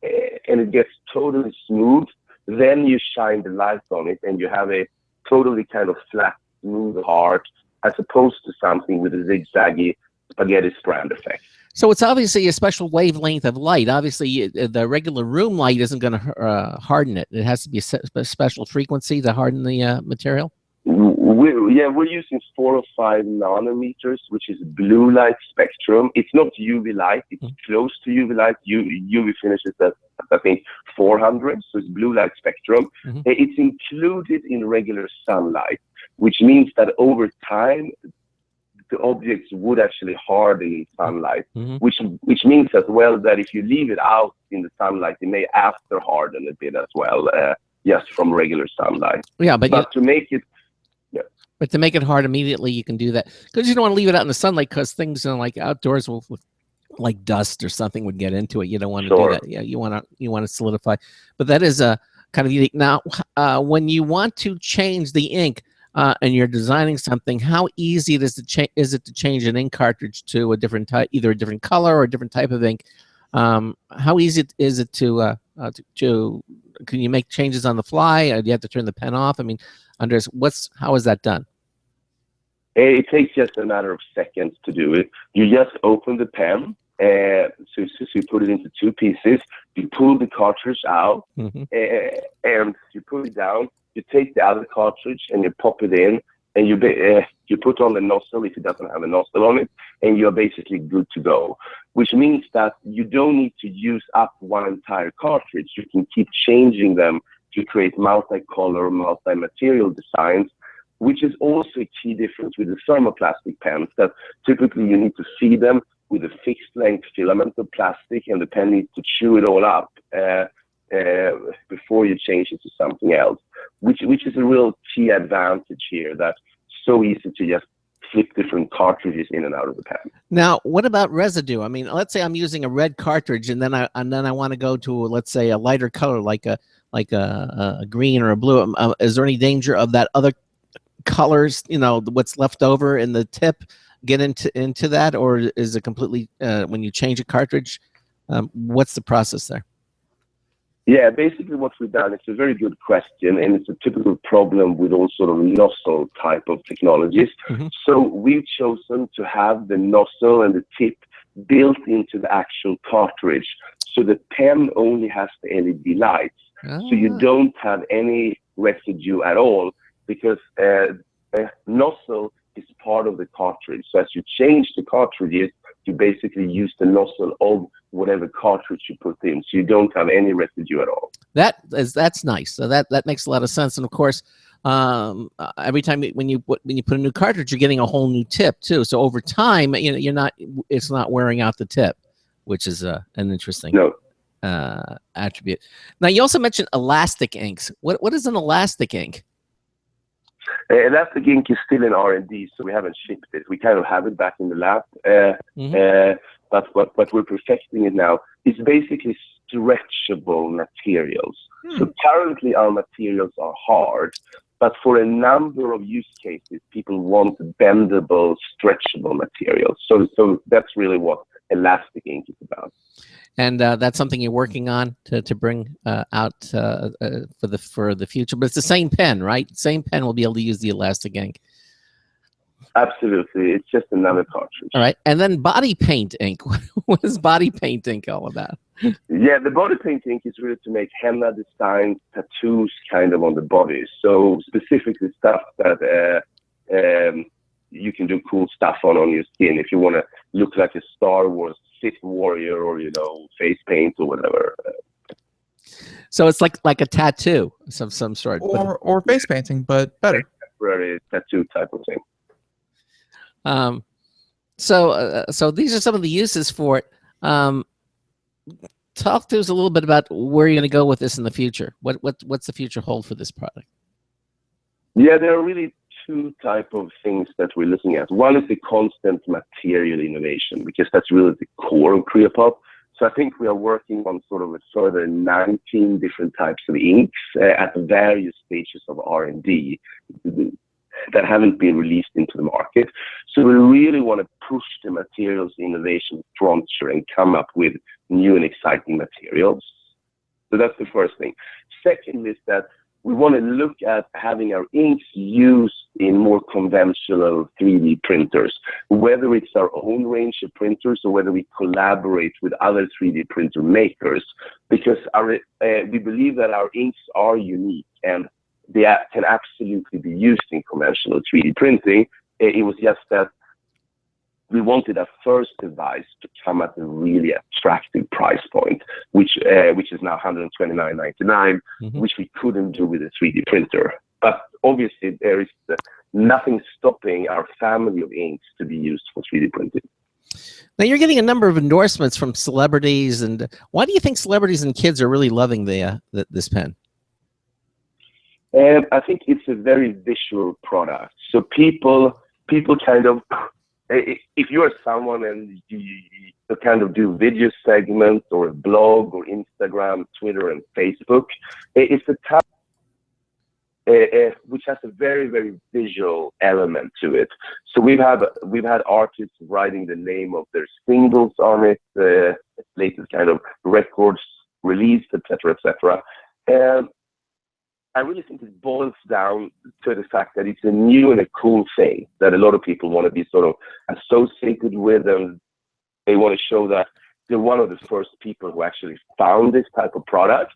and it gets totally smooth. Then you shine the light on it, and you have a totally kind of flat, smooth heart, as opposed to something with a zigzaggy spaghetti strand effect. So it's obviously a special wavelength of light. Obviously, the regular room light isn't going to harden it. It has to be a special frequency to harden the material. We're using 4 or 5 nanometers, which is blue light spectrum. It's not UV light. It's close to UV light. UV finishes at, I think, 400, so it's blue light spectrum. It's included in regular sunlight, which means that over time, the objects would actually harden in sunlight, which means as well that if you leave it out in the sunlight, it may after harden a bit as well, just from regular sunlight. Yeah, but to make it. But to make it hard immediately, you can do that, because you don't want to leave it out in the sunlight, because things like outdoors will, like dust or something, would get into it. You don't want to do that. Yeah, you want to solidify. But that is a kind of unique. Now, when you want to change the ink and you're designing something, how easy is it to change an ink cartridge to a different type, either a different color or a different type of ink? How easy is it to can you make changes on the fly? Do you have to turn the pen off? I mean, how is that done? It takes just a matter of seconds to do it. You just open the pen, so you put it into 2 pieces. You pull the cartridge out, and you put it down. You take the other cartridge and you pop it in, and you put on the nozzle if it doesn't have a nozzle on it, and you're basically good to go. Which means that you don't need to use up one entire cartridge. You can keep changing them to create multi-color, multi-material designs, which is also a key difference with the thermoplastic pens, that typically you need to feed them with a fixed length filament of plastic, and the pen needs to chew it all up before you change it to something else, which is a real key advantage here, that's so easy to just flip different cartridges in and out of the pen. Now, what about residue? I mean, let's say I'm using a red cartridge, and then I want to go to, let's say, a lighter color like a green or a blue. Is there any danger of that other colors, what's left over in the tip, get into that, or is it completely when you change a cartridge? What's the process there? Yeah, basically what we've done, it's a very good question, and it's a typical problem with all sort of nozzle type of technologies. Mm-hmm. So we've chosen to have the nozzle and the tip built into the actual cartridge. So the pen only has the LED lights. So you don't have any residue at all, because a nozzle is part of the cartridge. So as you change the cartridges, you basically use the nozzle of whatever cartridge you put in, so you don't have any residue at all. That's nice. So that makes a lot of sense. And of course, every time when you put a new cartridge, you're getting a whole new tip too. So over time, it's not wearing out the tip, which is an interesting attribute. Now, you also mentioned elastic inks. What is an elastic ink? Elastic ink is still in R&D, so we haven't shipped it. We kind of have it back in the lab, but we're perfecting it now. It's basically stretchable materials. So currently our materials are hard, but for a number of use cases, people want bendable, stretchable materials. So that's really what elastic ink is about. And that's something you're working on to bring out for the future. But it's the same pen, right? Same pen will be able to use the elastic ink. Absolutely. It's just another cartridge. All right. And then body paint ink. What is body paint ink all about? Yeah, the body paint ink is really to make henna design tattoos kind of on the body. So specifically stuff that you can do cool stuff on your skin. If you want to look like a Star Wars Sith warrior, or face paint or whatever. So it's like a tattoo of some sort, or face painting, but better. Temporary tattoo type of thing. So these are some of the uses for it. Talk to us a little bit about where you're going to go with this in the future. What's the future hold for this product? Yeah, there are really two type of things that we're looking at. One is the constant material innovation, because that's really the core of CreoPop. So I think we are working on sort of a further 19 different types of inks at various stages of R&D that haven't been released into the market. So we really want to push the materials innovation frontier and come up with new and exciting materials. So that's the first thing. Second is that we want to look at having our inks used in more conventional 3D printers, whether it's our own range of printers or whether we collaborate with other 3D printer makers, because we believe that our inks are unique and they can absolutely be used in conventional 3D printing. It was just that we wanted a first device to come at a really attractive price point, which is now $129.99, which we couldn't do with a 3D printer. But obviously, there is nothing stopping our family of inks to be used for 3D printing. Now, you're getting a number of endorsements from celebrities, and why do you think celebrities and kids are really loving this pen? I think it's a very visual product. So people kind of, if you're someone and you kind of do video segments or a blog or Instagram, Twitter, and Facebook, it's a type which has a very, very visual element to it. So we've had artists writing the name of their singles on it, latest kind of records released, etc., etc. And I really think it boils down to the fact that it's a new and a cool thing that a lot of people want to be sort of associated with, and they want to show that they're one of the first people who actually found this type of product.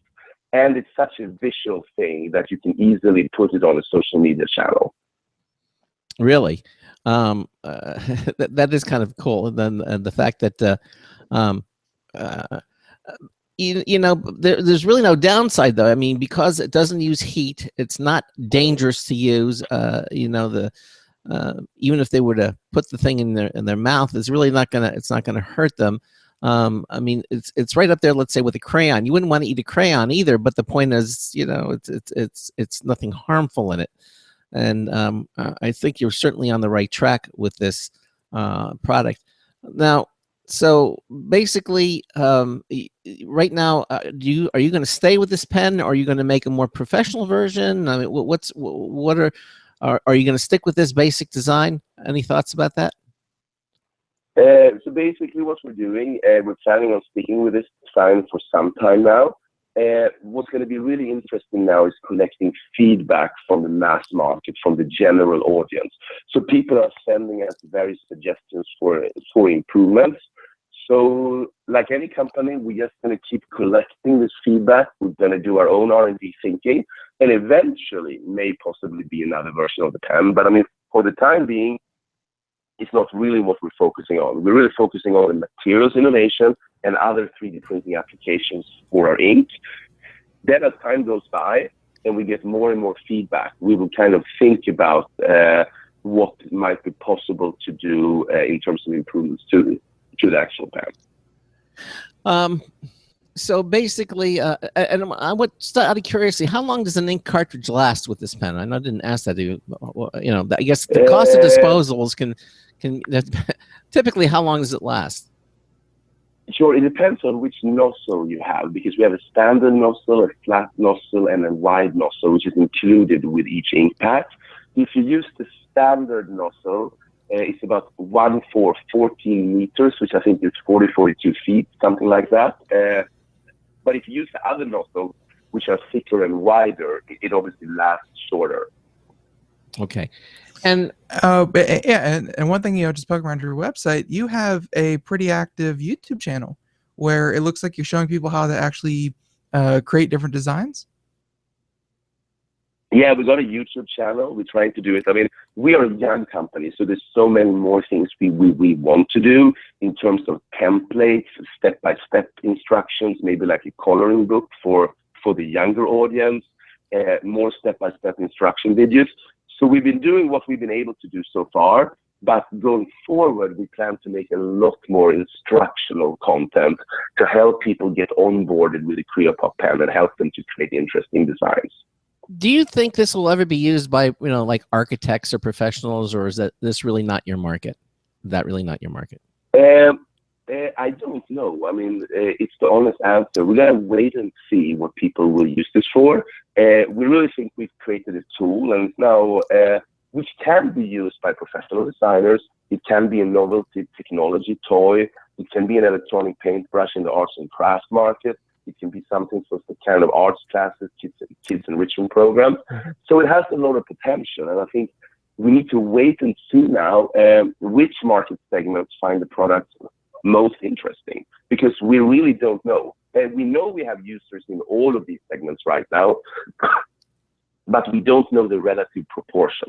And it's such a visual thing that you can easily put it on a social media channel. Really? That is kind of cool. And then the fact that, there's really no downside, though. I mean, because it doesn't use heat, it's not dangerous to use. Even if they were to put the thing in their mouth, it's really not gonna hurt them. I mean, it's right up there, let's say, with a crayon. You wouldn't want to eat a crayon either, but the point is, it's nothing harmful in it. and I think you're certainly on the right track with this product. Now, so basically, right now, are you going to stay with this pen, or are you going to make a more professional version? I mean, are you going to stick with this basic design? Any thoughts about that? So basically what we're doing, we're planning on sticking with this design for some time now. What's going to be really interesting now is collecting feedback from the mass market, from the general audience. So people are sending us various suggestions for improvements. So like any company, we're just going to keep collecting this feedback. We're going to do our own R&D thinking, and eventually may possibly be another version of the pen. But I mean, for the time being, it's not really what we're focusing on. We're really focusing on the materials innovation and other 3D printing applications for our ink. Then as time goes by and we get more and more feedback, we will kind of think about what might be possible to do in terms of improvements to the actual pen. So basically, and I would start out of curiosity, how long does an ink cartridge last with this pen? I know I didn't ask that. You know, I guess the cost of disposals can typically, how long does it last? Sure, it depends on which nozzle you have, because we have a standard nozzle, a flat nozzle, and a wide nozzle, which is included with each ink pad. If you use the standard nozzle, it's about 1 for 14 meters, which I think is 42 feet, something like that. But if you use the other nozzles, which are thicker and wider, it obviously lasts shorter. Okay. And yeah, and one thing, just poking around your website, you have a pretty active YouTube channel where it looks like you're showing people how to actually create different designs. Yeah, we got a YouTube channel. We're trying to do it. I mean, we are a young company, so there's so many more things we want to do in terms of templates, step-by-step instructions, maybe like a coloring book for the younger audience, more step-by-step instruction videos. So we've been doing what we've been able to do so far, but going forward, we plan to make a lot more instructional content to help people get onboarded with the CreoPop pen and help them to create interesting designs. Do you think this will ever be used by, like architects or professionals, or is this really not your market? Is that really not your market? I don't know. I mean, it's the honest answer. We gotta wait and see what people will use this for. We really think we've created a tool, and now which can be used by professional designers. It can be a novelty technology toy. It can be an electronic paintbrush in the arts and crafts market. It can be something for the kind of arts classes, kids enrichment programs. So it has a lot of potential, and I think we need to wait and see now which market segments find the product most interesting, because we really don't know. And we know we have users in all of these segments right now, but we don't know the relative proportion.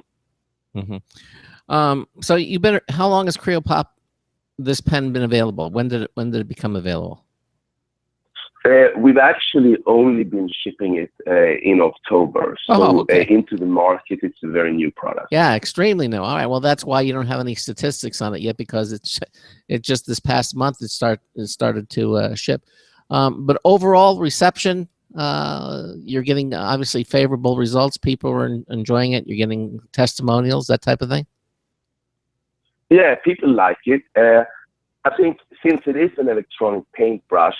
Mm-hmm. So how long has CreoPop, this pen, been available? When did it become available? We've actually only been shipping it in October. So okay. Into the market, it's a very new product. Yeah, extremely new. All right. Well, that's why you don't have any statistics on it yet, because it just this past month it started to ship. But overall reception, you're getting obviously favorable results. People are enjoying it. You're getting testimonials, that type of thing. Yeah, people like it. I think since it is an electronic paintbrush,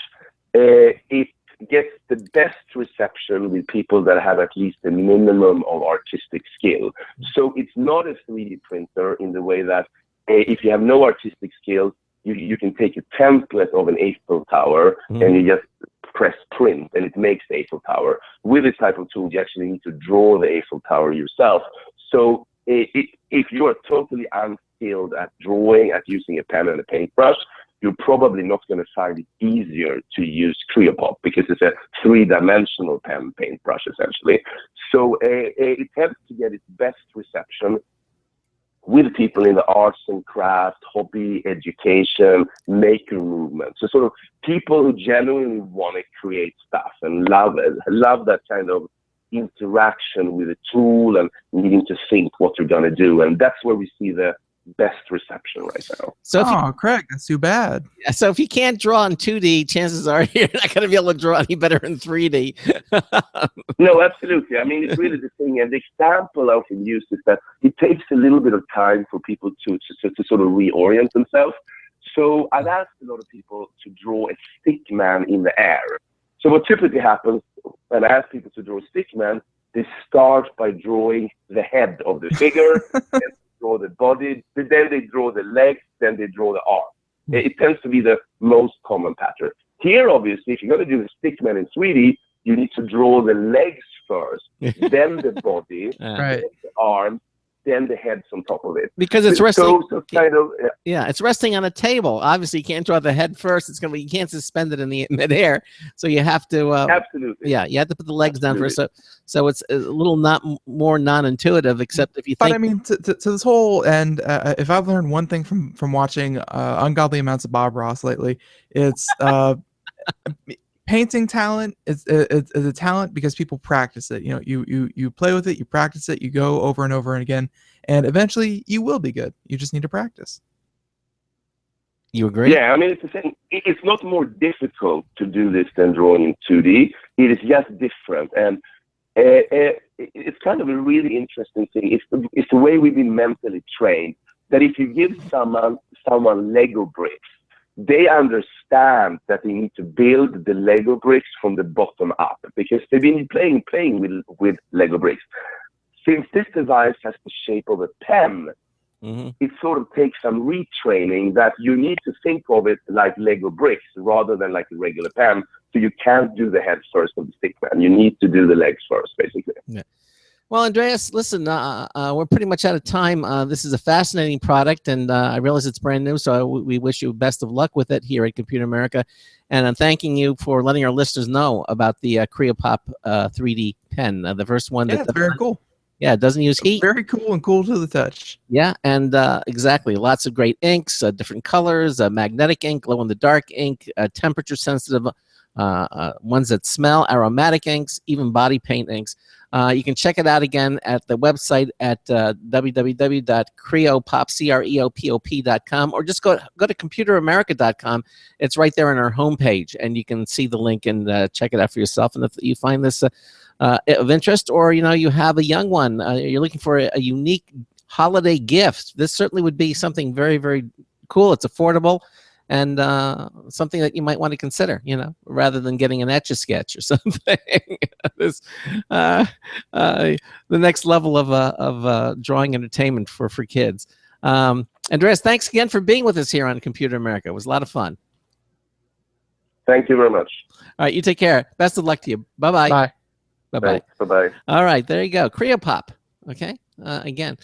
it gets the best reception with people that have at least a minimum of artistic skill. So it's not a 3D printer in the way that if you have no artistic skills, you can take a template of an Eiffel Tower and you just press print and it makes the Eiffel Tower. With this type of tool, you actually need to draw the Eiffel Tower yourself. So if you are totally unskilled at drawing, at using a pen and a paintbrush, you're probably not going to find it easier to use CreoPop, because it's a three-dimensional pen paintbrush, essentially. So it helps to get its best reception with people in the arts and crafts, hobby, education, maker movement. So sort of people who genuinely want to create stuff and love that kind of interaction with a tool and needing to think what you're going to do. And that's where we see the best reception right now. So if Oh, Craig, that's too bad. So if you can't draw in 2D, chances are you're not going to be able to draw any better in 3D. No, absolutely. I mean, it's really the thing. And the example I often use is that it takes a little bit of time for people to sort of reorient themselves. So I've asked a lot of people to draw a stick man in the air. So what typically happens when I ask people to draw a stick man, they start by drawing the head of the figure, then draw the body, then they draw the legs, then they draw the arm. It tends to be the most common pattern. Here, obviously, if you're going to do the stick man in 3D, you need to draw the legs first, then the body, Right. then the arms, then the heads on top of it. Because it's resting. Yeah. It's resting on a table. Obviously, you can't draw the head first. It's going to be, you can't suspend it in the midair. So you have to. Absolutely. Yeah, you have to put the legs down first. So it's a little more non-intuitive, except if you think. But I mean, to this whole end, if I've learned one thing from watching ungodly amounts of Bob Ross lately, it's painting talent is a talent because people practice it. You know, you play with it, you practice it, you go over and over and again, and eventually you will be good. You just need to practice. You agree? Yeah, I mean, it's the same. It's not more difficult to do this than drawing in 2D. It is just different, and it's kind of a really interesting thing. It's the way we've been mentally trained. That if you give someone Lego bricks, they understand that they need to build the Lego bricks from the bottom up because they've been playing with Lego bricks. Since this device has the shape of a pen, it sort of takes some retraining that you need to think of it like Lego bricks rather than like a regular pen. So you can't do the head first of the stick man. You need to do the legs first, basically. Yeah. Well, Andreas, listen, we're pretty much out of time. This is a fascinating product, and I realize it's brand new, so we wish you best of luck with it here at Computer America. And I'm thanking you for letting our listeners know about the CreoPop 3D pen, the first one. Yeah, it's very cool. Yeah, it doesn't use heat. Very cool and cool to the touch. Yeah, and exactly. Lots of great inks, different colors, magnetic ink, glow-in-the-dark ink, temperature-sensitive ones that smell, aromatic inks, even body paint inks. You can check it out again at the website at www.creopop.com, or just go to computeramerica.com. It's right there on our homepage, and you can see the link and check it out for yourself. And if you find this of interest, or you have a young one, you're looking for a unique holiday gift, this certainly would be something very, very cool. It's affordable. And something that you might want to consider, rather than getting an Etch-a-Sketch or something. This, the next level of drawing entertainment for kids. Andreas, thanks again for being with us here on Computer America. It was a lot of fun. Thank you very much. All right, you take care. Best of luck to you. Bye-bye. Bye. Bye-bye. Bye-bye. All right, there you go. CreoPop. Okay, again.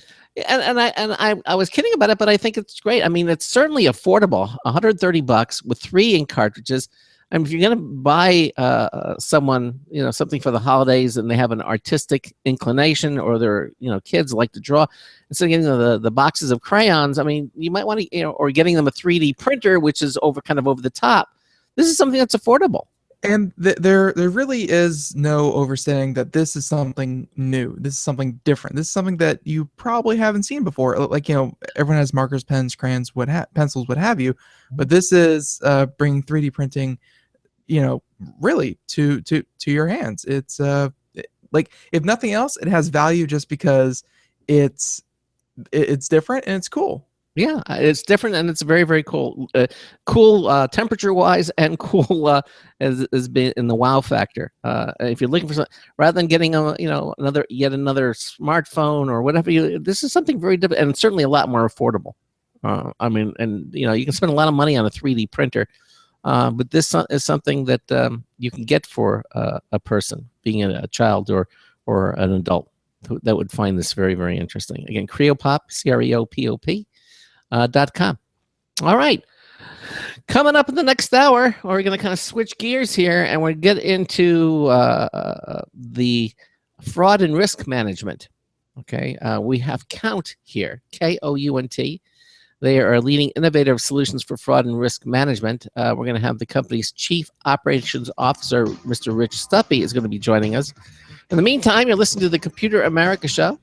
And I was kidding about it, but I think it's great. I mean, it's certainly affordable. $130 with 3 ink cartridges. I mean, if you're going to buy someone, something for the holidays, and they have an artistic inclination, or their, kids like to draw, instead of getting the boxes of crayons, I mean, you might want to, or getting them a 3D printer, which is kind of over the top. This is something that's affordable. And there really is no overstating that this is something new. This is something different. This is something that you probably haven't seen before. Like, everyone has markers, pens, crayons, pencils, what have you. But this is bringing 3D printing, really to your hands. It's like, if nothing else, it has value just because it's different and it's cool. Yeah, it's different, and it's very, very cool. Cool temperature-wise, and cool as being in the wow factor. If you're looking for something, rather than getting yet another smartphone or whatever, this is something very different, and certainly a lot more affordable. I mean, and you can spend a lot of money on a 3D printer, but this is something that you can get for a person, being a child or an adult, that would find this very, very interesting. Again, CreoPop, CreoPop. .com. All right. Coming up in the next hour, we're going to kind of switch gears here, and we'll get into the fraud and risk management. Okay. We have Kount here, Kount. They are leading innovative solutions for fraud and risk management. We're going to have the company's Chief Operations Officer, Mr. Rich Stuppy, is going to be joining us. In the meantime, you're listening to the Computer America Show,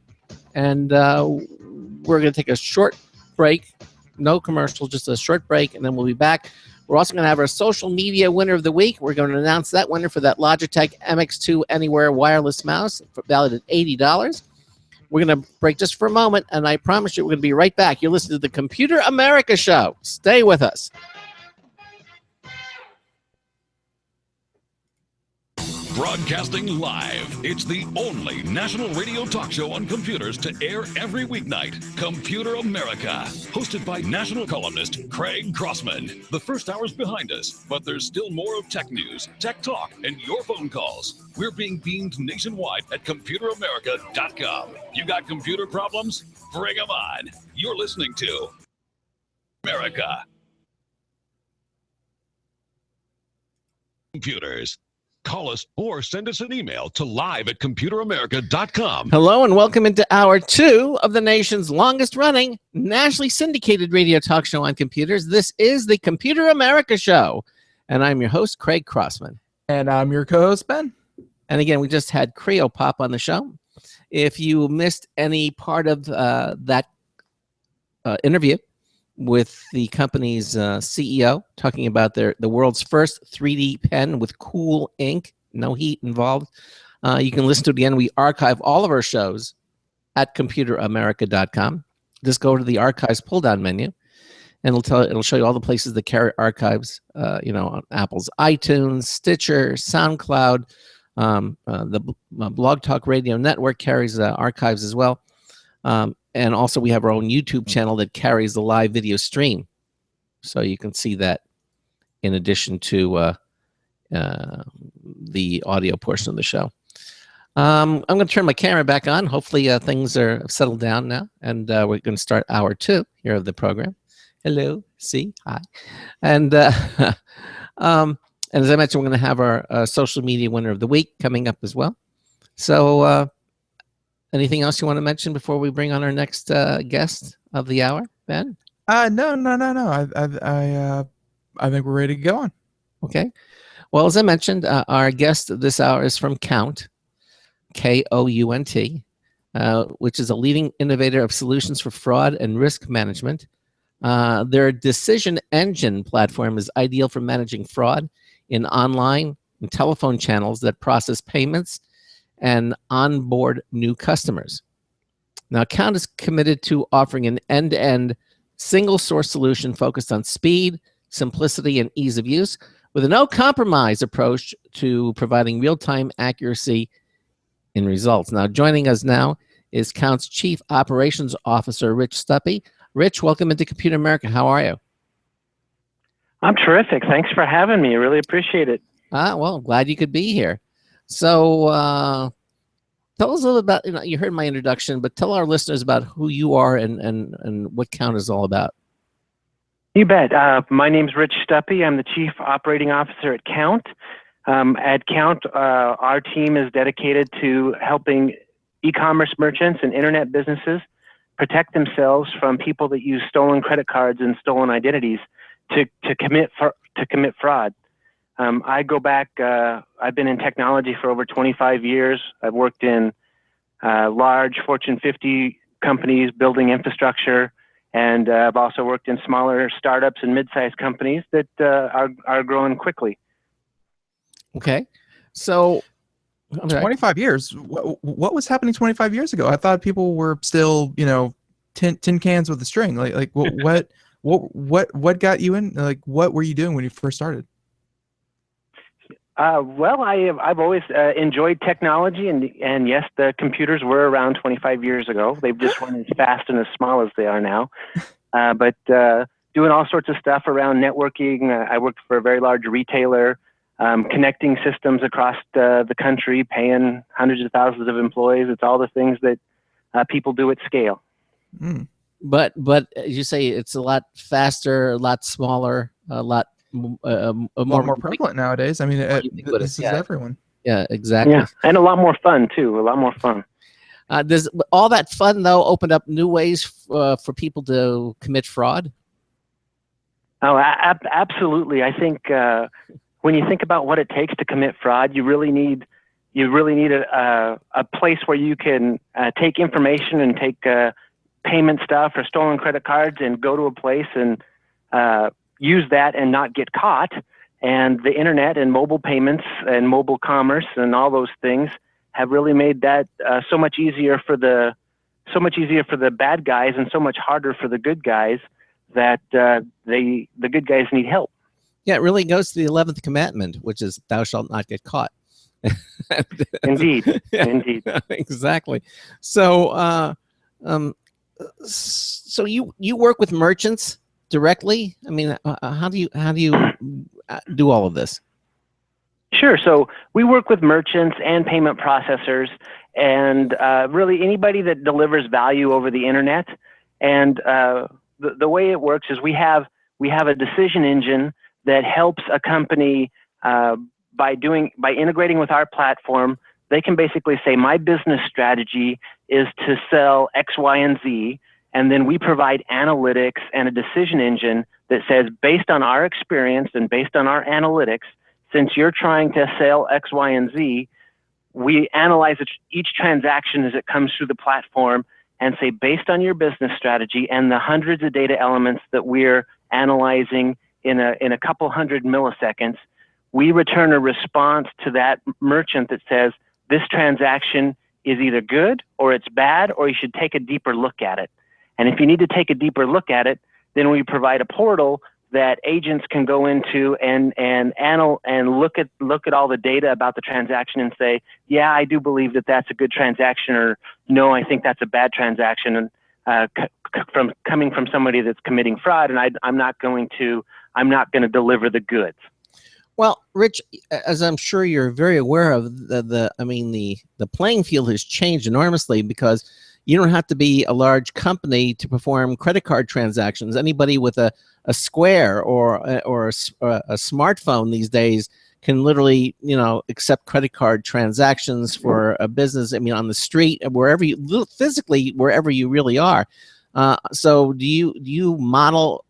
and we're going to take a short break, no commercial, just a short break, and then we'll be back. We're also going to have our social media winner of the week. We're going to announce that winner for that Logitech MX2 Anywhere wireless mouse, valued at $80. We're going to break just for a moment, and I promise you we're going to be right back. You're listening to the Computer America Show. Stay with us. Broadcasting live. It's the only national radio talk show on computers to air every weeknight. Computer America. Hosted by national columnist Craig Crossman. The first hour's behind us, but there's still more of tech news, tech talk, and your phone calls. We're being beamed nationwide at ComputerAmerica.com. You got computer problems? Bring them on. You're listening to America. Computers. Call us or send us an email to live@computeramerica.com. Hello and welcome into hour 2 of the nation's longest running, nationally syndicated radio talk show on computers. This is the Computer America Show, and I'm your host, Craig Crossman. And I'm your co-host, Ben. And again, we just had CreoPop on the show. If you missed any part of that interview with the company's CEO talking about the world's first 3D pen with cool ink, no heat involved, you can listen to it again. We archive all of our shows at ComputerAmerica.com. Just go to the archives pull-down menu, and it'll show you all the places that carry archives. On Apple's iTunes, Stitcher, SoundCloud, the Blog Talk Radio Network carries archives as well. And also we have our own YouTube channel that carries the live video stream. So you can see that in addition to the audio portion of the show. I'm going to turn my camera back on. Hopefully things are settled down now. And we're going to start hour 2 here of the program. Hello, see, hi. And as I mentioned, we're going to have our social media winner of the week coming up as well. So anything else you want to mention before we bring on our next guest of the hour, Ben? No. I think we're ready to go on. Okay. Well, as I mentioned, our guest this hour is from Kount, Kount, which is a leading innovator of solutions for fraud and risk management. Their decision engine platform is ideal for managing fraud in online and telephone channels that process payments and onboard new customers. Now, Kount is committed to offering an end-to-end single-source solution focused on speed, simplicity, and ease of use, with a no-compromise approach to providing real-time accuracy in results. Now, joining us now is Kount's Chief Operations Officer, Rich Stuppy. Rich, welcome into Computer America. How are you? I'm terrific. Thanks for having me. I really appreciate it. Well, glad you could be here. So tell us a little about, you heard my introduction, but tell our listeners about who you are and what Kount is all about. You bet. My name's Rich Stuppy. I'm the Chief Operating Officer at Kount. At Kount, our team is dedicated to helping e-commerce merchants and internet businesses protect themselves from people that use stolen credit cards and stolen identities to commit fraud. I go back, I've been in technology for over 25 years. I've worked in large Fortune 50 companies building infrastructure, and I've also worked in smaller startups and mid-sized companies that are growing quickly. Okay. So 25 years. What was happening 25 years ago? I thought people were still, tin cans with a string. Like what got you in? Like, what were you doing when you first started? Well, I've always enjoyed technology, and yes, the computers were around 25 years ago. They've just run as fast and as small as they are now. But doing all sorts of stuff around networking. I worked for a very large retailer, connecting systems across the country, paying hundreds of thousands of employees. It's all the things that people do at scale. Mm. But you say it's a lot faster, a lot smaller, a lot more prevalent nowadays. I mean, this is everyone. Yeah, exactly. Yeah, and a lot more fun too. A lot more fun. Does all that fun though open up new ways for people to commit fraud? Oh, absolutely. I think when you think about what it takes to commit fraud, you really need a place where you can take information and take payment stuff or stolen credit cards and go to a place and use that and not get caught. And the internet and mobile payments and mobile commerce and all those things have really made that so much easier for the bad guys and so much harder for the good guys that the good guys need help. Yeah, it really goes to the 11th commandment, which is thou shalt not get caught. Indeed, Yeah, indeed. exactly. So, so you work with merchants directly? I mean, how do you do all of this? Sure. So we work with merchants and payment processors, and really anybody that delivers value over the internet. And the way it works is we have a decision engine that helps a company by integrating with our platform. They can basically say, my business strategy is to sell X, Y, and Z. And then we provide analytics and a decision engine that says, based on our experience and based on our analytics, since you're trying to sell X, Y, and Z, we analyze each transaction as it comes through the platform and say, based on your business strategy and the hundreds of data elements that we're analyzing in a couple hundred milliseconds, we return a response to that merchant that says, this transaction is either good or it's bad, or you should take a deeper look at it. And if you need to take a deeper look at it, then we provide a portal that agents can go into and look at all the data about the transaction and say, yeah, I do believe that that's a good transaction, or no, I think that's a bad transaction, and coming from somebody that's committing fraud, and I'm not going to deliver the goods. Well, Rich, as I'm sure you're very aware of, the playing field has changed enormously, because you don't have to be a large company to perform credit card transactions. Anybody with a Square or a smartphone these days can literally, accept credit card transactions for a business. I mean, on the street, wherever wherever you really are. So do you model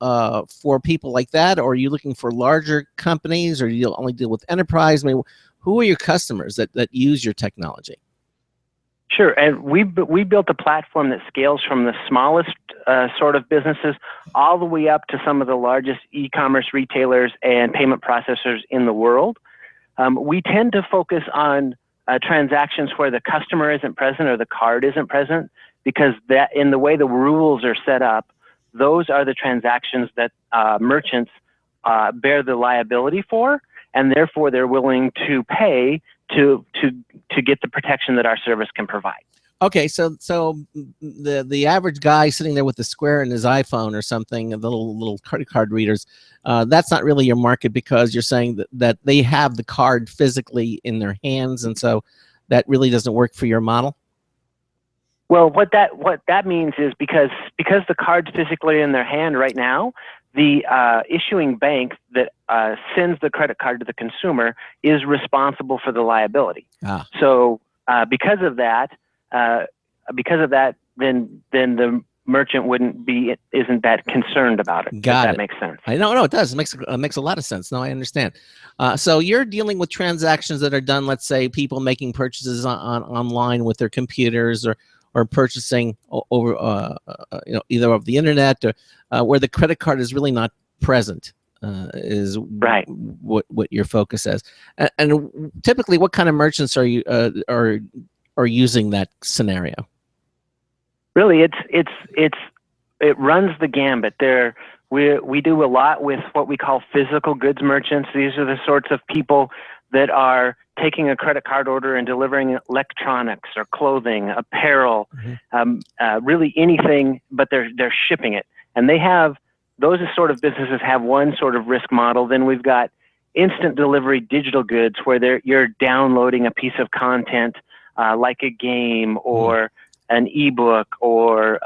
for people like that, or are you looking for larger companies, or do you only deal with enterprise? I mean, who are your customers that use your technology? Sure, and we built a platform that scales from the smallest sort of businesses all the way up to some of the largest e-commerce retailers and payment processors in the world. We tend to focus on transactions where the customer isn't present or the card isn't present, because that, in the way the rules are set up, those are the transactions that merchants bear the liability for, and therefore they're willing to pay to get the protection that our service can provide. Okay, so the average guy sitting there with the Square in his iPhone or something, the little credit card readers, that's not really your market, because you're saying that they have the card physically in their hands, and so that really doesn't work for your model? Well, what that means is because the card's physically in their hand right now, the issuing bank that sends the credit card to the consumer is responsible for the liability. So because of that, then the merchant isn't that concerned about it. That makes sense. No, it does. It makes a lot of sense. No, I understand. So you're dealing with transactions that are done, let's say people making purchases online with their computers, or purchasing over either over the internet, or where the credit card is really not present, is right. What your focus is. And typically, what kind of merchants are you are using that scenario? Really, it runs the gambit. We do a lot with what we call physical goods merchants. These are the sorts of people that are taking a credit card order and delivering electronics or clothing, apparel, really anything, but they're shipping it. And those sort of businesses have one sort of risk model. Then we've got instant delivery digital goods, where you're downloading a piece of content like a game or an ebook or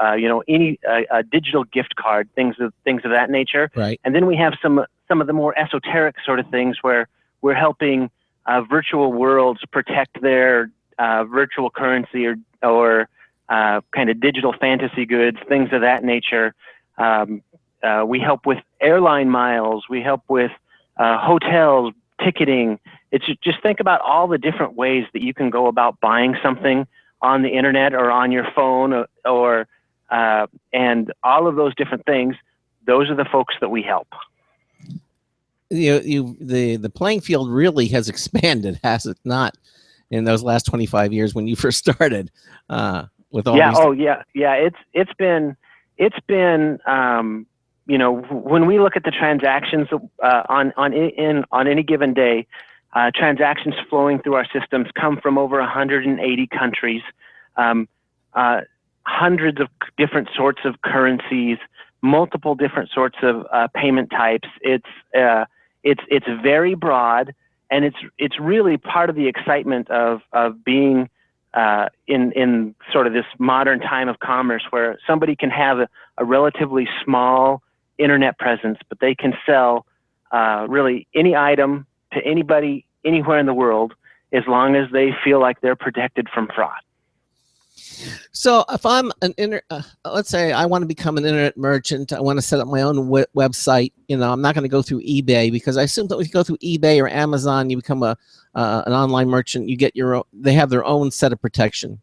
any digital gift card, things of that nature. Right. And then we have some of the more esoteric sort of things where we're helping virtual worlds protect their virtual currency or kind of digital fantasy goods, things of that nature. We help with airline miles. We help with hotels, ticketing. It's just think about all the different ways that you can go about buying something on the internet or on your phone, or and all of those different things. Those are the folks that we help. The playing field really has expanded, has it not, in those last 25 years when you first started with all these? It's been when we look at the transactions on any given day, transactions flowing through our systems come from over 180 countries, hundreds of different sorts of currencies, multiple different sorts of payment types. It's very broad, and it's really part of the excitement of being in sort of this modern time of commerce, where somebody can have a relatively small internet presence, but they can sell really any item to anybody anywhere in the world, as long as they feel like they're protected from fraud. So if I'm let's say I want to become an internet merchant, I want to set up my own website. I'm not going to go through eBay, because I assume that when you go through eBay or Amazon, you become an online merchant. You get your own. They have their own set of protection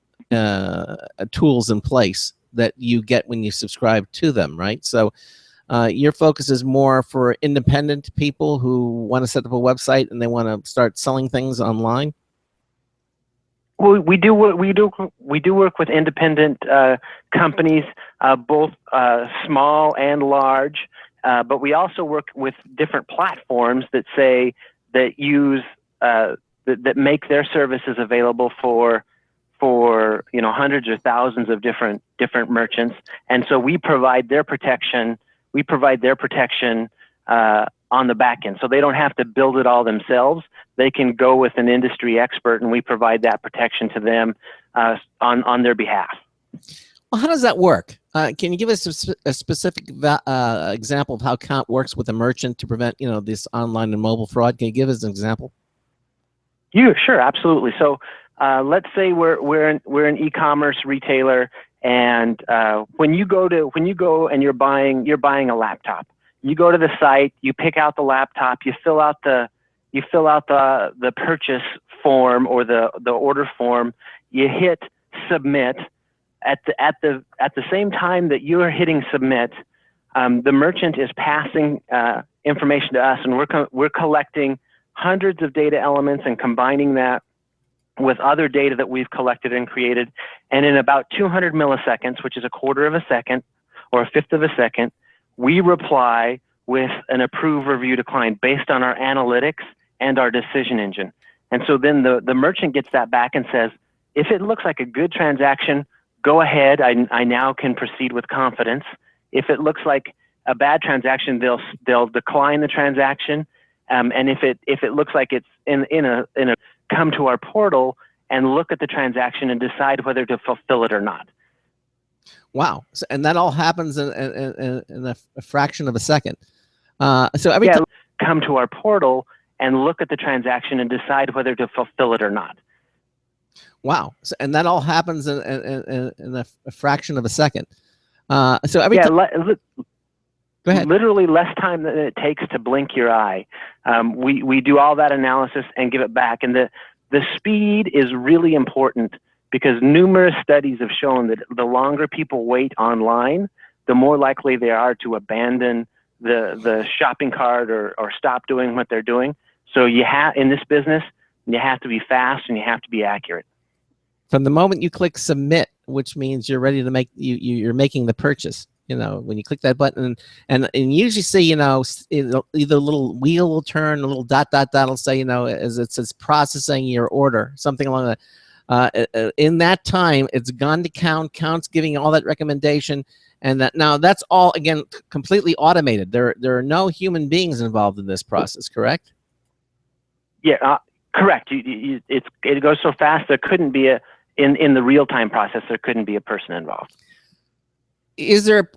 tools in place that you get when you subscribe to them, right? So your focus is more for independent people who want to set up a website and they want to start selling things online. Well, we do work with independent companies, both small and large, but we also work with different platforms that make their services available for hundreds or thousands of different merchants, and so we provide their protection. On the back end, so they don't have to build it all themselves. They can go with an industry expert, and we provide that protection to them on their behalf. Well, how does that work? Can you give us a specific example of how Kount works with a merchant to prevent this online and mobile fraud? Can you give us an example? Sure, absolutely. So let's say we're an e-commerce retailer, and when you go and you're buying a laptop. You go to the site, you pick out the laptop, you fill out the purchase form or the order form. You hit submit. At the same time that you are hitting submit, the merchant is passing information to us, and we're collecting hundreds of data elements and combining that with other data that we've collected and created. And in about 200 milliseconds, which is a quarter of a second or a fifth of a second, we reply with an approve, review, decline based on our analytics and our decision engine. And so then the merchant gets that back and says, if it looks like a good transaction, go ahead. I now can proceed with confidence. If it looks like a bad transaction, they'll decline the transaction. And if it looks like it's in a come to our portal and look at the transaction and decide whether to fulfill it or not. Wow. And that all happens in a fraction of a second. So every time come to our portal and look at the transaction and decide whether to fulfill it or not. Wow. So, and that all happens in a fraction of a second. So every time. Go ahead. Literally less time than it takes to blink your eye. We do all that analysis and give it back. And the speed is really important, because numerous studies have shown that the longer people wait online, the more likely they are to abandon the shopping cart or stop doing what they're doing. So in this business, you have to be fast and you have to be accurate. From the moment you click submit, which means you're ready to you're making the purchase. When you click that button, and you usually see, either a little wheel will turn, a little dot will say, as it says processing your order, something along that. In that time, it's gone to Kount. Kount's giving all that recommendation, and that's all again completely automated. There are no human beings involved in this process, correct? Yeah, correct. It goes so fast there couldn't be in the real time process. There couldn't be a person involved. Is there,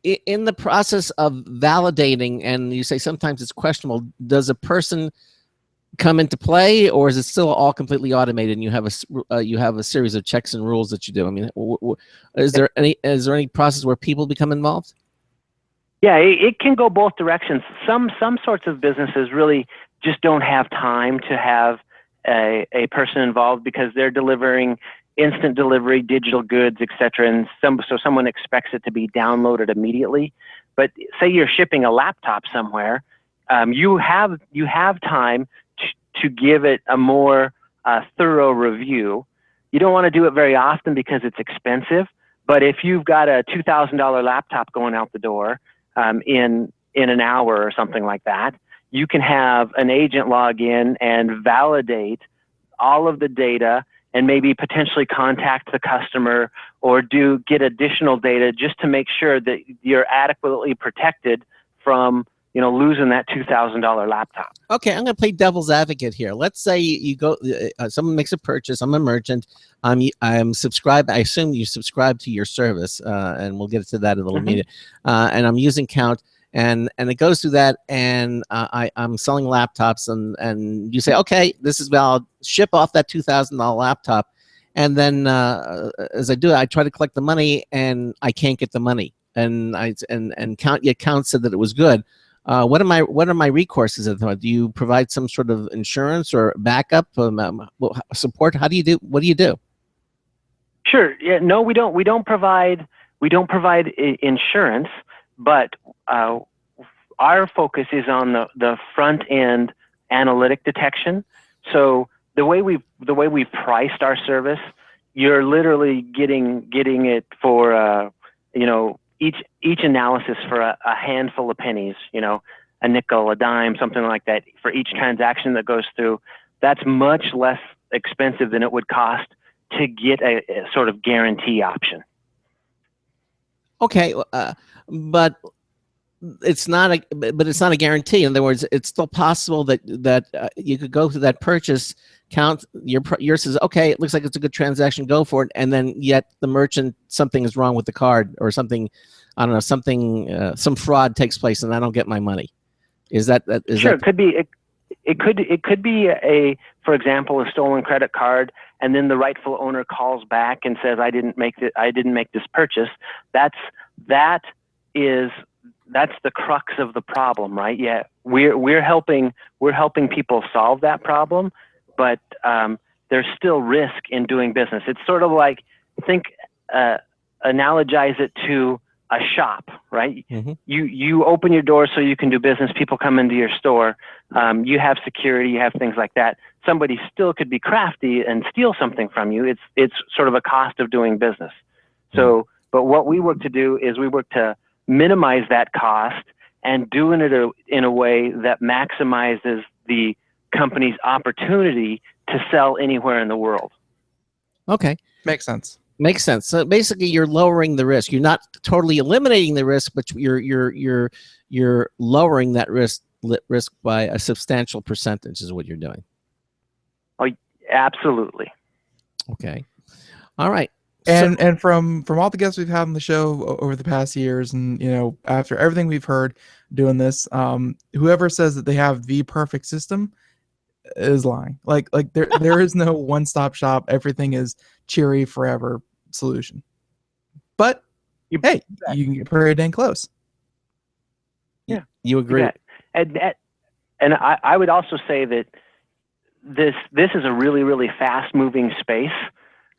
in the process of validating, and you say sometimes it's questionable, does a person come into play, or is it still all completely automated and you have a series of checks and rules that you do? I mean, is there any process where people become involved? Yeah, it can go both directions. Some sorts of businesses really just don't have time to have a person involved, because they're delivering instant delivery, digital goods, etc. And so someone expects it to be downloaded immediately. But say you're shipping a laptop somewhere, you have time to give it a more thorough review. You don't want to do it very often because it's expensive. But if you've got a $2,000 laptop going out the door in an hour or something like that, you can have an agent log in and validate all of the data and maybe potentially contact the customer or get additional data just to make sure that you're adequately protected from losing that $2,000 laptop. Okay, I'm going to play devil's advocate here. Let's say you go, someone makes a purchase. I'm a merchant. I'm subscribed. I assume you subscribe to your service, and we'll get to that in a little minute. And I'm using Kount, and it goes through that, and I'm selling laptops, and you say, okay, this is valid. Ship off that $2,000 laptop, and then as I do it, I try to collect the money, and I can't get the money, and Kount said that it was good. What are my recourses? Do you provide some sort of insurance or backup support? What do you do? Sure. Yeah. No, we don't provide insurance, but our focus is on the front end analytic detection. So the way we priced our service, you're literally getting it for each analysis for a handful of pennies, a nickel, a dime, something like that for each transaction that goes through. That's much less expensive than it would cost to get a sort of guarantee option. Okay, but it's not a guarantee. In other words, it's still possible that you could go through that purchase, Kount yours says, okay, it looks like it's a good transaction, go for it, and then yet the merchant, something is wrong with the card or something, I don't know, some fraud takes place and I don't get my money. Is that sure? It could be. It could be for example, a stolen credit card, and then the rightful owner calls back and says, I didn't make this purchase. That's the crux of the problem, right? Yeah, we're helping people solve that problem, but there's still risk in doing business. It's sort of like, analogize it to a shop, right? Mm-hmm. You open your door so you can do business. People come into your store. You have security. You have things like that. Somebody still could be crafty and steal something from you. It's sort of a cost of doing business. So, but what we work to do is we work to minimize that cost and doing it in a way that maximizes the company's opportunity to sell anywhere in the world. Okay. Makes sense. Makes sense. So basically you're lowering the risk. You're not totally eliminating the risk, but you're lowering that risk by a substantial percentage is what you're doing. Oh, absolutely. Okay. All right. And from all the guests we've had on the show over the past years, and after everything we've heard doing this, whoever says that they have the perfect system is lying. Like there is no one-stop shop. Everything is cheery forever solution. But you can get pretty dang close. Yeah, you agree. And I would also say that this is a really, really fast-moving space.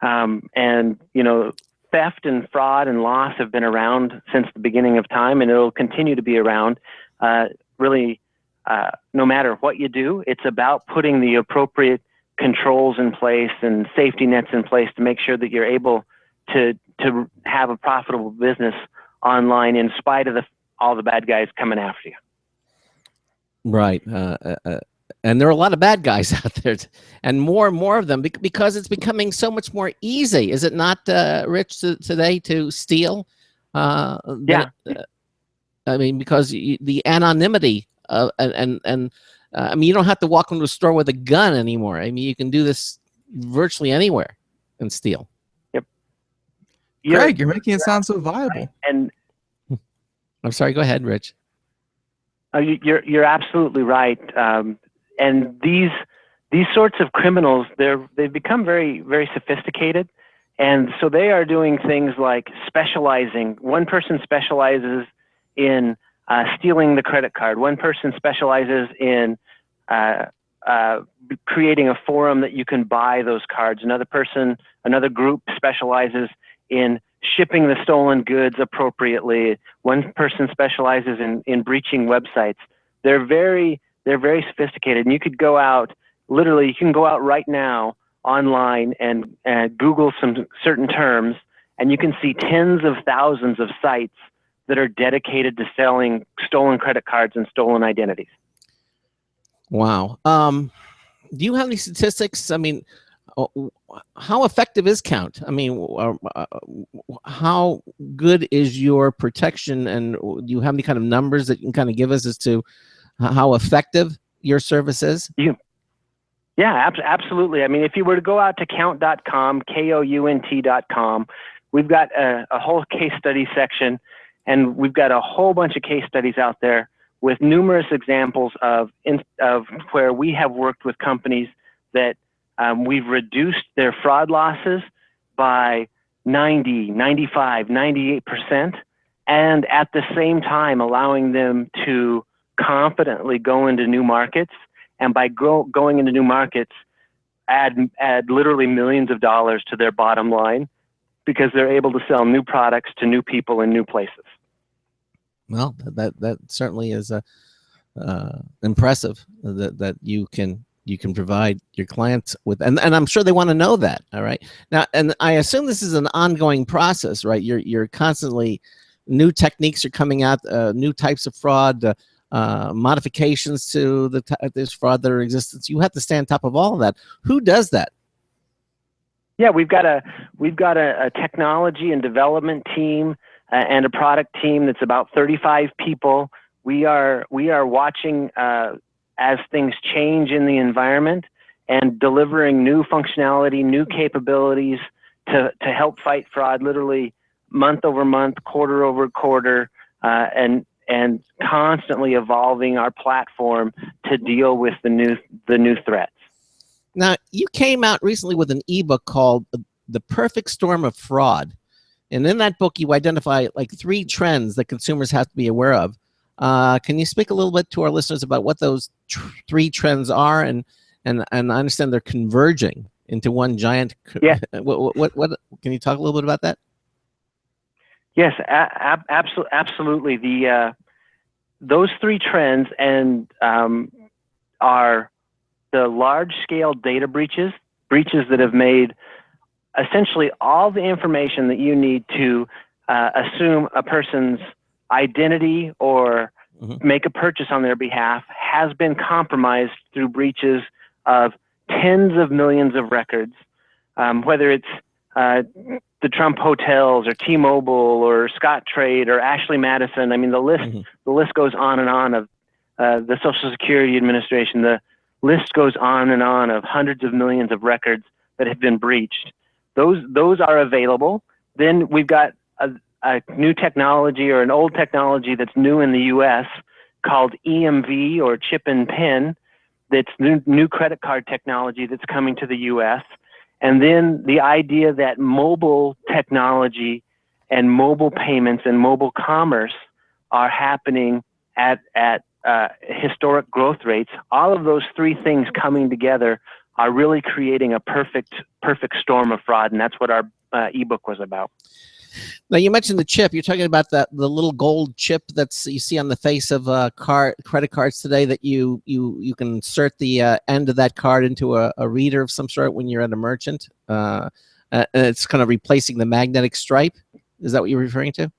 And theft and fraud and loss have been around since the beginning of time, and it'll continue to be around. Really, no matter what you do, it's about putting the appropriate controls in place and safety nets in place to make sure that you're able to have a profitable business online in spite of all the bad guys coming after you. Right. And there are a lot of bad guys out there, and more of them, because it's becoming so much more easy. Is it not, Rich, today to steal? Yeah. I mean, because the anonymity and I mean, you don't have to walk into a store with a gun anymore. I mean, you can do this virtually anywhere and steal. Yep. Greg, you're making it sound so viable. And I'm sorry. Go ahead, Rich. You're absolutely right. And these sorts of criminals, they've become very, very sophisticated, and so they are doing things like specializing. One person specializes in stealing the credit card. One person specializes in creating a forum that you can buy those cards. Another group specializes in shipping the stolen goods appropriately. One person specializes in breaching websites. They're very sophisticated, and you could go out, literally, you can go out right now online and Google some certain terms, and you can see tens of thousands of sites that are dedicated to selling stolen credit cards and stolen identities. Wow. Do you have any statistics? I mean, how effective is Kount? I mean, how good is your protection, and do you have any kind of numbers that you can kind of give us as to how effective your service is? Yeah, absolutely. I mean, if you were to go out to Kount.com, Kount.com, we've got a whole case study section, and we've got a whole bunch of case studies out there with numerous examples of where we have worked with companies that we've reduced their fraud losses by 90, 95, 98%, and at the same time allowing them to confidently go into new markets, and by going into new markets, add literally millions of dollars to their bottom line, because they're able to sell new products to new people in new places. Well, that certainly is impressive that you can provide your clients with, and I'm sure they want to know that. All right, now, and I assume this is an ongoing process, right? You're constantly, new techniques are coming out, new types of fraud, modifications to this fraud that are in existence. You have to stay on top of all of that. Who does that? Yeah, we've got a technology and development team and a product team that's about 35 people. We are watching as things change in the environment and delivering new functionality, new capabilities to help fight fraud, literally month over month, quarter over quarter, and constantly evolving our platform to deal with the new threats. Now, you came out recently with an ebook called "The Perfect Storm of Fraud," and in that book, you identify like 3 trends that consumers have to be aware of. Can you speak a little bit to our listeners about what those 3 trends are, and I understand they're converging into one giant. Yeah. What can you talk a little bit about that? Yes, absolutely. Those 3 trends and are the large-scale data breaches that have made essentially all the information that you need to assume a person's identity or make a purchase on their behalf has been compromised through breaches of tens of millions of records, whether it's the Trump hotels or T-Mobile or Scottrade or Ashley Madison. I mean, the list goes on and on of the Social Security Administration. The list goes on and on of hundreds of millions of records that have been breached. Those are available. Then we've got a new technology, or an old technology that's new in the U.S. called EMV, or chip and pin. That's new credit card technology that's coming to the U.S. And then the idea that mobile technology and mobile payments and mobile commerce are happening at historic growth rates. All of those 3 things coming together are really creating a perfect storm of fraud, and that's what our ebook was about. Now, you mentioned the chip. You're talking about the little gold chip that's you see on the face of credit cards today, that you can insert the end of that card into a reader of some sort when you're at a merchant. And it's kind of replacing the magnetic stripe. Is that what you're referring to?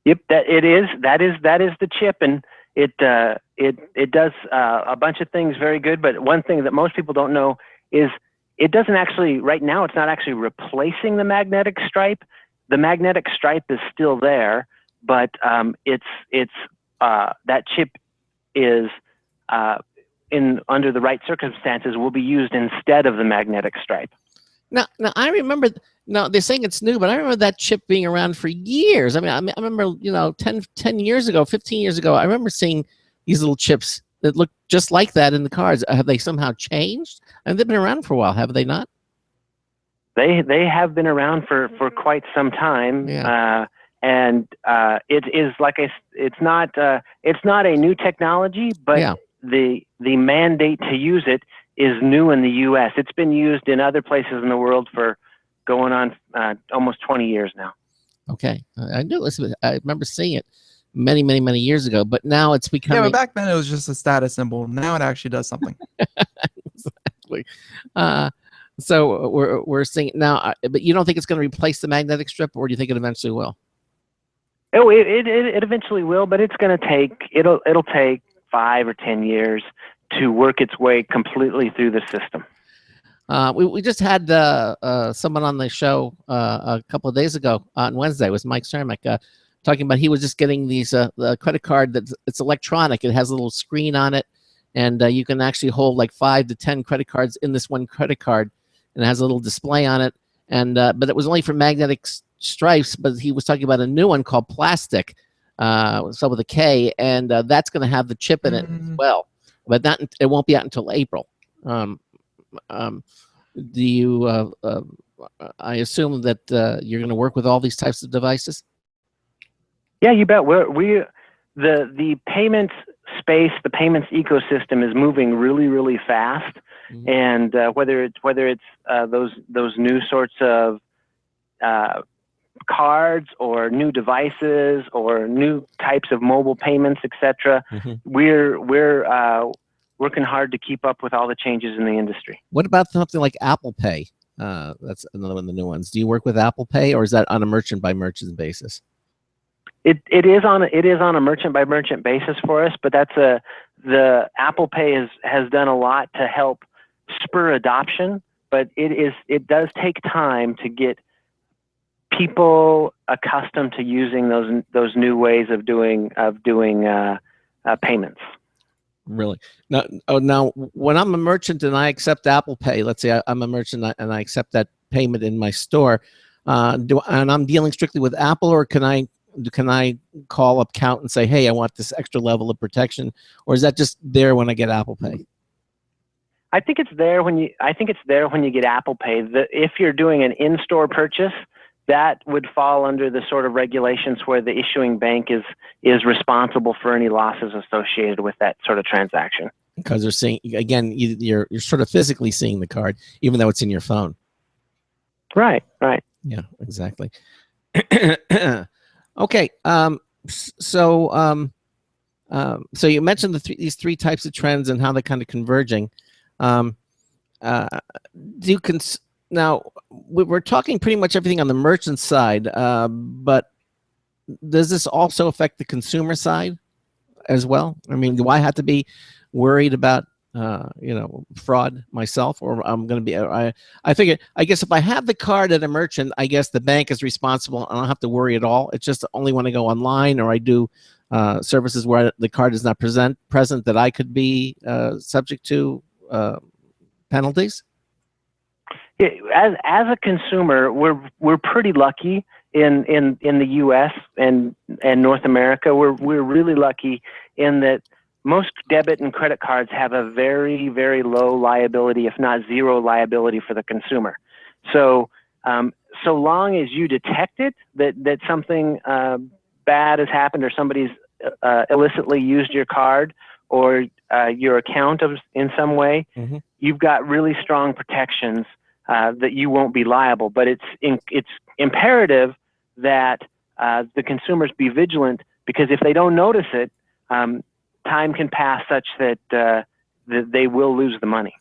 Yep, that is the chip, and it does a bunch of things very good. But one thing that most people don't know is it doesn't actually, right now, it's not actually replacing the magnetic stripe. The magnetic stripe is still there, but that chip is under the right circumstances will be used instead of the magnetic stripe. Now I remember. Now they're saying it's new, but I remember that chip being around for years. I remember 10 years ago, 15 years ago, I remember seeing these little chips that look just like that in the cards. Have they somehow changed? And they've been around for a while, have they not? They have been around for quite some time. Yeah. And it is it's not a new technology, but the mandate to use it is new in the U.S. It's been used in other places in the world for going on almost 20 years now. Okay, I knew this. I remember seeing it many, many, many years ago, but now it's becoming. Yeah, but back then it was just a status symbol. Now it actually does something. Exactly. So we're seeing now, but you don't think it's going to replace the magnetic strip, or do you think it eventually will? Oh, it eventually will, but it's going to take it'll take 5 or 10 years to work its way completely through the system. We just had someone on the show a couple of days ago on Wednesday. It was Mike Cermak talking about he was just getting these the credit card it's electronic. It has a little screen on it, and you can actually hold like 5 to 10 credit cards in this one credit card, and it has a little display on it. And but it was only for magnetic stripes. But he was talking about a new one called plastic, so with a K, and that's going to have the chip in it as well. But it won't be out until April. Do you? I assume that you're going to work with all these types of devices. Yeah, you bet. The payments space, the payments ecosystem is moving really, really fast. Mm-hmm. And whether it's those new sorts of cards or new devices or new types of mobile payments, etc., mm-hmm. we're working hard to keep up with all the changes in the industry. What about something like Apple Pay? That's another one of the new ones. Do you work with Apple Pay, or is that on a merchant by merchant basis? It is on a merchant by merchant basis for us, but the Apple Pay has done a lot to help spur adoption, but it does take time to get people accustomed to using those new ways of doing payments. Really? Now, when I'm a merchant and I accept Apple Pay, let's say I'm a merchant and I accept that payment in my store, and I'm dealing strictly with Apple, or can I call up Kount and say, hey, I want this extra level of protection, or is that just there when I get Apple Pay? I think it's there when you get Apple Pay. If you're doing an in-store purchase, that would fall under the sort of regulations where the issuing bank is responsible for any losses associated with that sort of transaction. Because they're seeing, again, you're sort of physically seeing the card, even though it's in your phone. Right. Yeah, exactly. Okay. So you mentioned these three types of trends and how they're kind of converging. Now we're talking pretty much everything on the merchant side, but does this also affect the consumer side as well? I mean, do I have to be worried about fraud myself, or I'm going to be? I guess if I have the card at a merchant, I guess the bank is responsible. I don't have to worry at all. It's just only when I go online or I do services where the card is not present that I could be subject to penalties. As a consumer, we're pretty lucky in the U.S. and North America. We're really lucky in that most debit and credit cards have a very, very low liability, if not zero liability, for the consumer. So so long as you detect it, that something bad has happened, or somebody's illicitly used your card or your account in some way, mm-hmm. you've got really strong protections that you won't be liable. But it's imperative that the consumers be vigilant, because if they don't notice it, time can pass such that they will lose the money.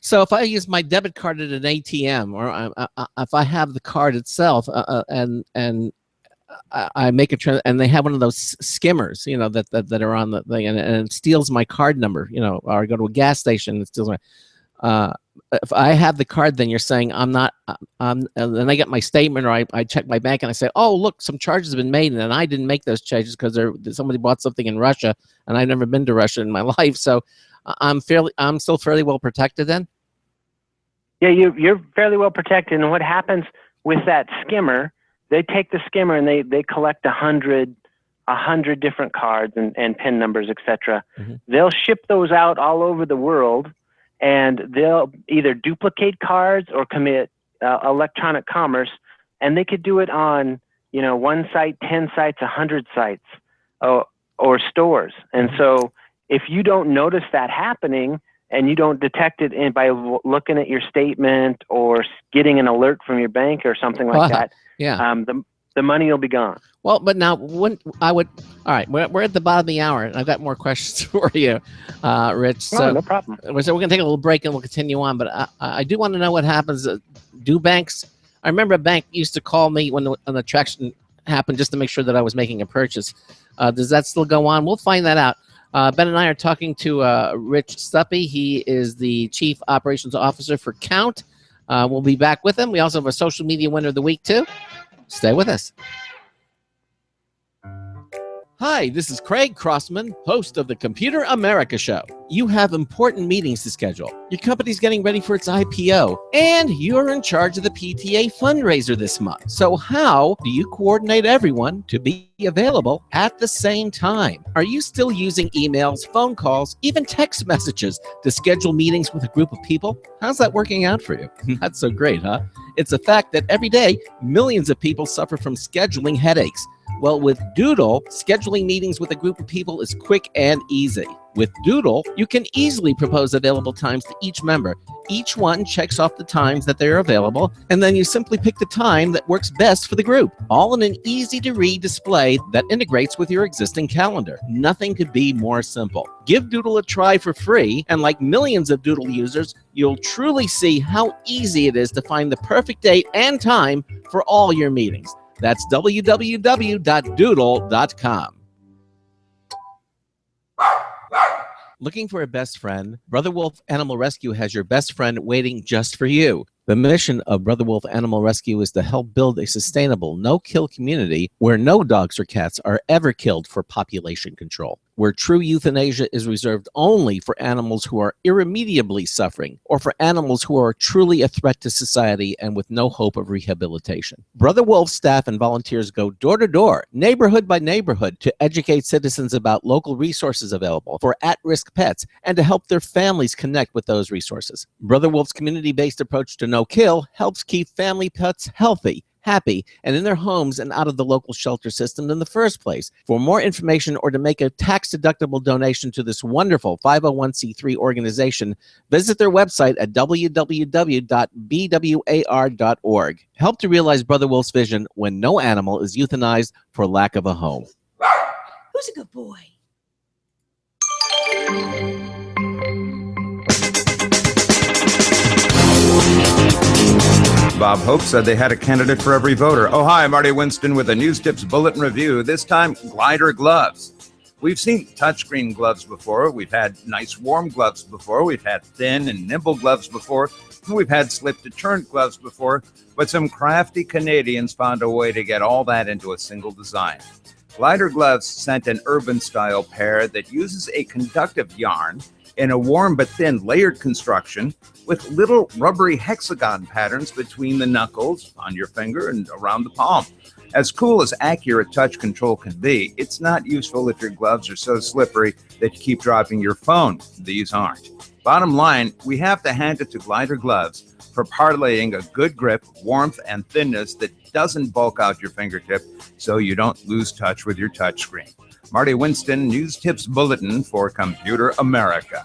So if I use my debit card at an ATM, or if I have the card itself, and I make a and they have one of those skimmers, that are on the thing, and it steals my card number, or I go to a gas station and it steals my. If I have the card, then you're saying I'm not. And then I get my statement, or I check my bank and I say, oh, look, some charges have been made, and I didn't make those charges because somebody bought something in Russia, and I've never been to Russia in my life, so I'm still fairly well protected then. Yeah, you're fairly well protected. And what happens with that skimmer? They take the skimmer and they collect 100 different cards and PIN numbers, etc. Mm-hmm. They'll ship those out all over the world, and they'll either duplicate cards or commit electronic commerce, and they could do it on one site, 10 sites, 100 sites, or stores. And so if you don't notice that happening and you don't detect it by looking at your statement or getting an alert from your bank or something like that, the money will be gone. Well, but now when I would, all right, we're at the bottom of the hour, and I've got more questions for you, Rich. So, no problem. So we're going to take a little break, and we'll continue on. But I do want to know what happens. Do banks? I remember a bank used to call me when an attraction happened just to make sure that I was making a purchase. Does that still go on? We'll find that out. Ben and I are talking to Rich Stuppy. He is the Chief Operations Officer for Kount. We'll be back with him. We also have a social media winner of the week, too. Stay with us. Hi, this is Craig Crossman, host of the Computer America Show. You have important meetings to schedule. Your company's getting ready for its IPO, and you're in charge of the PTA fundraiser this month. So how do you coordinate everyone to be available at the same time? Are you still using emails, phone calls, even text messages to schedule meetings with a group of people? How's that working out for you? Not so great, huh? It's a fact that every day, millions of people suffer from scheduling headaches. Well, with Doodle, scheduling meetings with a group of people is quick and easy. With Doodle, you can easily propose available times to each member. Each one checks off the times that they're available, and then you simply pick the time that works best for the group, all in an easy-to-read display that integrates with your existing calendar. Nothing could be more simple. Give Doodle a try for free, and like millions of Doodle users, you'll truly see how easy it is to find the perfect date and time for all your meetings. That's www.doodle.com. Looking for a best friend? Brother Wolf Animal Rescue has your best friend waiting just for you. The mission of Brother Wolf Animal Rescue is to help build a sustainable, no-kill community where no dogs or cats are ever killed for population control, where true euthanasia is reserved only for animals who are irremediably suffering or for animals who are truly a threat to society and with no hope of rehabilitation. Brother Wolf staff and volunteers go door to door, neighborhood by neighborhood, to educate citizens about local resources available for at-risk pets and to help their families connect with those resources. Brother Wolf's community-based approach to no-kill helps keep family pets healthy, happy, and in their homes and out of the local shelter system in the first place. For more information or to make a tax-deductible donation to this wonderful 501c3 organization, visit their website at www.bwar.org. Help to realize Brother Wolf's vision when no animal is euthanized for lack of a home. Who's a good boy? Bob Hope said they had a candidate for every voter. Oh, hi, Marty Winston with a News Tips Bulletin Review. This time, glider gloves. We've seen touchscreen gloves before. We've had nice warm gloves before. We've had thin and nimble gloves before. And we've had slip-to-turn gloves before. But some crafty Canadians found a way to get all that into a single design. Glider gloves sent an urban-style pair that uses a conductive yarn in a warm but thin layered construction with little rubbery hexagon patterns between the knuckles, on your finger, and around the palm. As cool as accurate touch control can be, it's not useful if your gloves are so slippery that you keep dropping your phone. These aren't. Bottom line, we have to hand it to Glider Gloves for parlaying a good grip, warmth, and thinness that doesn't bulk out your fingertip so you don't lose touch with your touchscreen. Marty Winston, News Tips Bulletin for Computer America.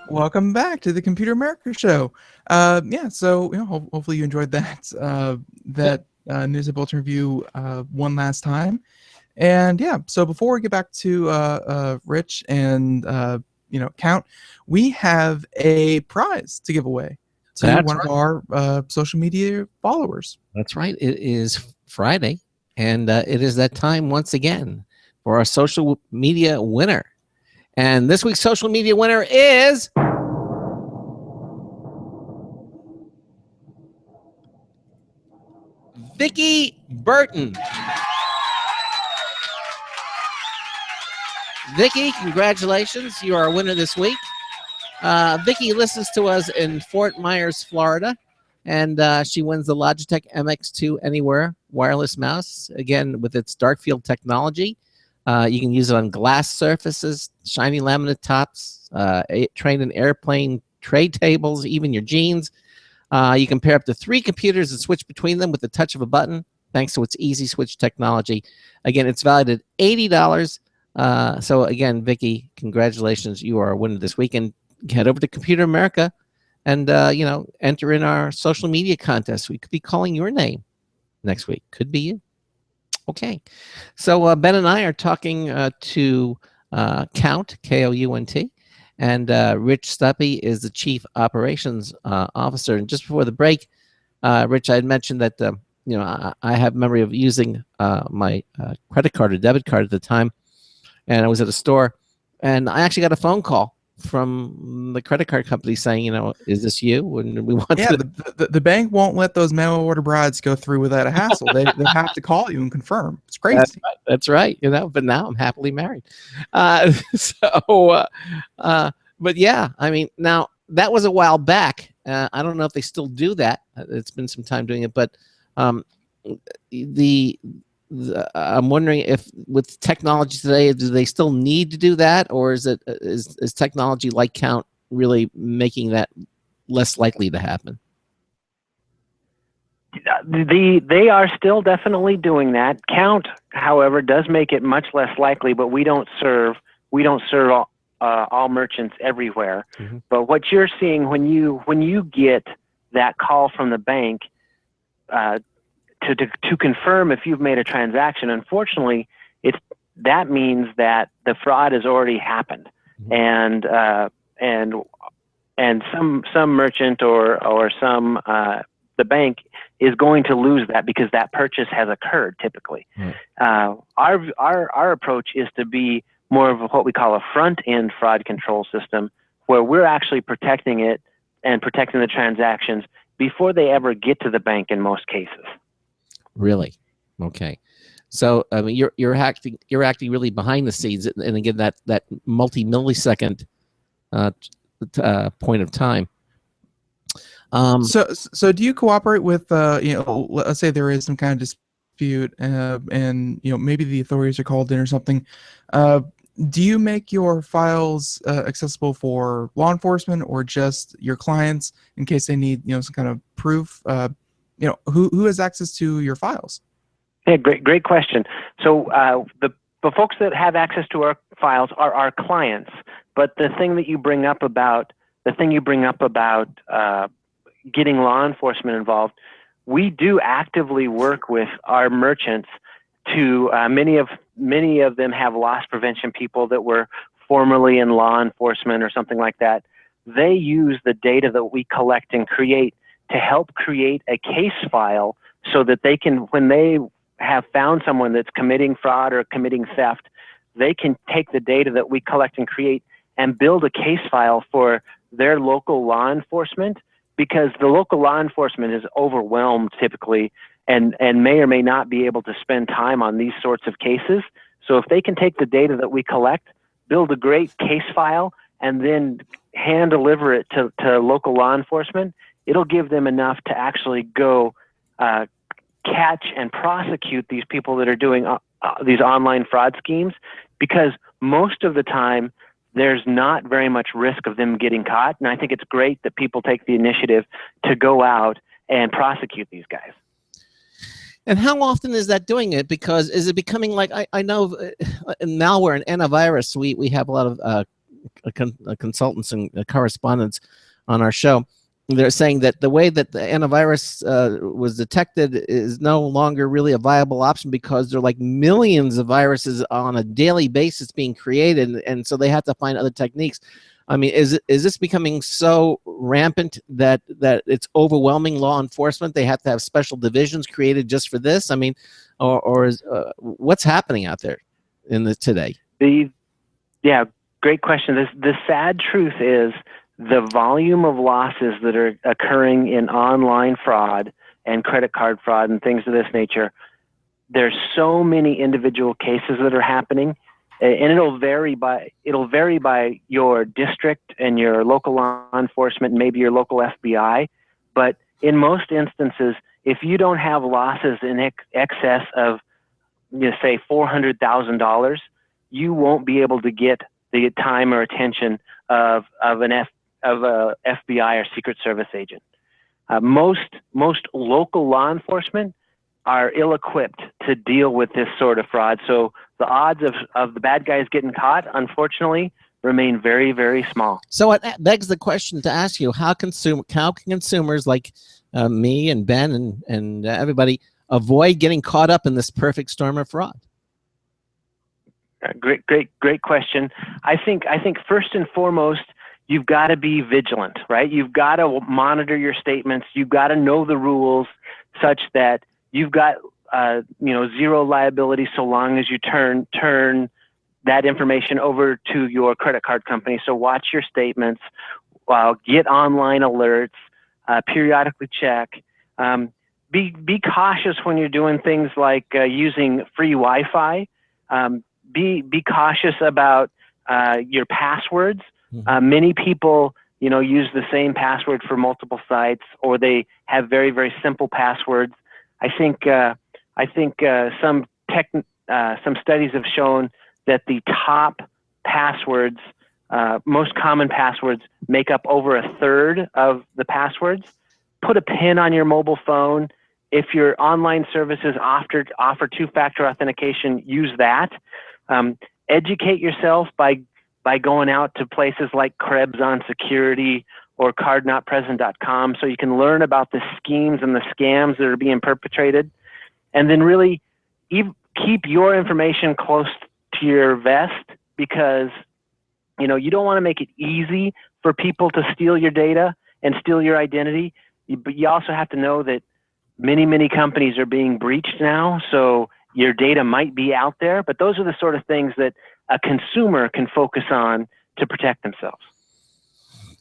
Welcome back to the Computer America Show. So hopefully you enjoyed that News and Bulletin review one last time. And so before we get back to Rich and Kount, we have a prize to give away to one of our social media followers. That's right. It is Friday, and it is that time once again for our social media winner. And this week's social media winner is Vicki Burton. Vicki, congratulations. You are a winner this week. Vicki listens to us in Fort Myers, Florida, and she wins the Logitech MX2 Anywhere wireless mouse, again, with its dark field technology. You can use it on glass surfaces, shiny laminate tops, train and airplane tray tables, even your jeans. You can pair up to 3 computers and switch between them with the touch of a button. thanks to its easy switch technology. Again, it's valued at $80. So again, Vicky, congratulations. You are a winner this week. And head over to Computer America and, enter in our social media contest. We could be calling your name next week. Could be you. Okay. So Ben and I are talking to Kount, Kount, and Rich Stuppy is the Chief Operations Officer. And just before the break, Rich, I had mentioned that I have memory of using my credit card or debit card at the time, and I was at a store, and I actually got a phone call from the credit card company saying, is this you? And we want the bank won't let those mail order brides go through without a hassle. They have to call you and confirm. It's crazy. That's right. But now I'm happily married. But yeah, I mean, now that was a while back. I don't know if they still do that. It's been some time doing it, but I'm wondering if with technology today, do they still need to do that, or is technology like Kount really making that less likely to happen? They are still definitely doing that. Kount, however, does make it much less likely, but we don't serve all merchants everywhere. Mm-hmm. But what you're seeing when you get that call from the bank to confirm if you've made a transaction, unfortunately, that means that the fraud has already happened, mm-hmm. and some merchant or some the bank is going to lose that because that purchase has occurred typically. Mm-hmm. Our approach is to be more of what we call a front-end fraud control system, where we're actually protecting it and protecting the transactions before they ever get to the bank in most cases. Really? Okay. So I mean, you're acting really behind the scenes, and again, that multi-millisecond point of time. So do you cooperate with let's say there is some kind of dispute, and maybe the authorities are called in or something. Do you make your files accessible for law enforcement or just your clients in case they need some kind of proof? Who has access to your files? Yeah, great question. So the folks that have access to our files are our clients. But the thing you bring up about getting law enforcement involved, we do actively work with our merchants to many of them have loss prevention people that were formerly in law enforcement or something like that. They use the data that we collect and create to help create a case file so that they can, when they have found someone that's committing fraud or committing theft, they can take the data that we collect and create and build a case file for their local law enforcement, because the local law enforcement is overwhelmed typically and may or may not be able to spend time on these sorts of cases. So if they can take the data that we collect, build a great case file, and then hand deliver it to local law enforcement, it'll give them enough to actually go catch and prosecute these people that are doing these online fraud schemes, because most of the time there's not very much risk of them getting caught. And I think it's great that people take the initiative to go out and prosecute these guys. And how often is that doing it? Because is it becoming like, I know in malware and antivirus, we have a lot of consultants and correspondents on our show. They're saying that the way that the antivirus was detected is no longer really a viable option, because there are like millions of viruses on a daily basis being created, and so they have to find other techniques. I mean, is this becoming so rampant that it's overwhelming law enforcement? They have to have special divisions created just for this? I mean, or is what's happening out there today? Yeah, great question. The sad truth is the volume of losses that are occurring in online fraud and credit card fraud and things of this nature. There's so many individual cases that are happening. And it'll vary by your district and your local law enforcement, maybe your local FBI. But in most instances, if you don't have losses in excess of, say, $400,000, you won't be able to get the time or attention of a FBI or Secret Service agent. Most local law enforcement are ill-equipped to deal with this sort of fraud. So the odds of the bad guys getting caught, unfortunately, remain very, very small. So it begs the question to ask you: how can consumers like me and Ben and everybody avoid getting caught up in this perfect storm of fraud? Great question. I think first and foremost, you've got to be vigilant, right? You've got to monitor your statements. You've got to know the rules such that you've got zero liability so long as you turn that information over to your credit card company. So watch your statements, get online alerts, periodically check. Be cautious when you're doing things like using free Wi-Fi. Be cautious about your passwords. Many people, use the same password for multiple sites, or they have very, very simple passwords. I think some studies have shown that the top passwords, most common passwords, make up over 1/3 of the passwords. Put a pin on your mobile phone. If your online services offer two-factor authentication, use that. Educate yourself by going out to places like Krebs on Security or cardnotpresent.com, so you can learn about the schemes and the scams that are being perpetrated. And then really keep your information close to your vest, because you don't want to make it easy for people to steal your data and steal your identity, but you also have to know that many companies are being breached now, so your data might be out there. But those are the sort of things that a consumer can focus on to protect themselves.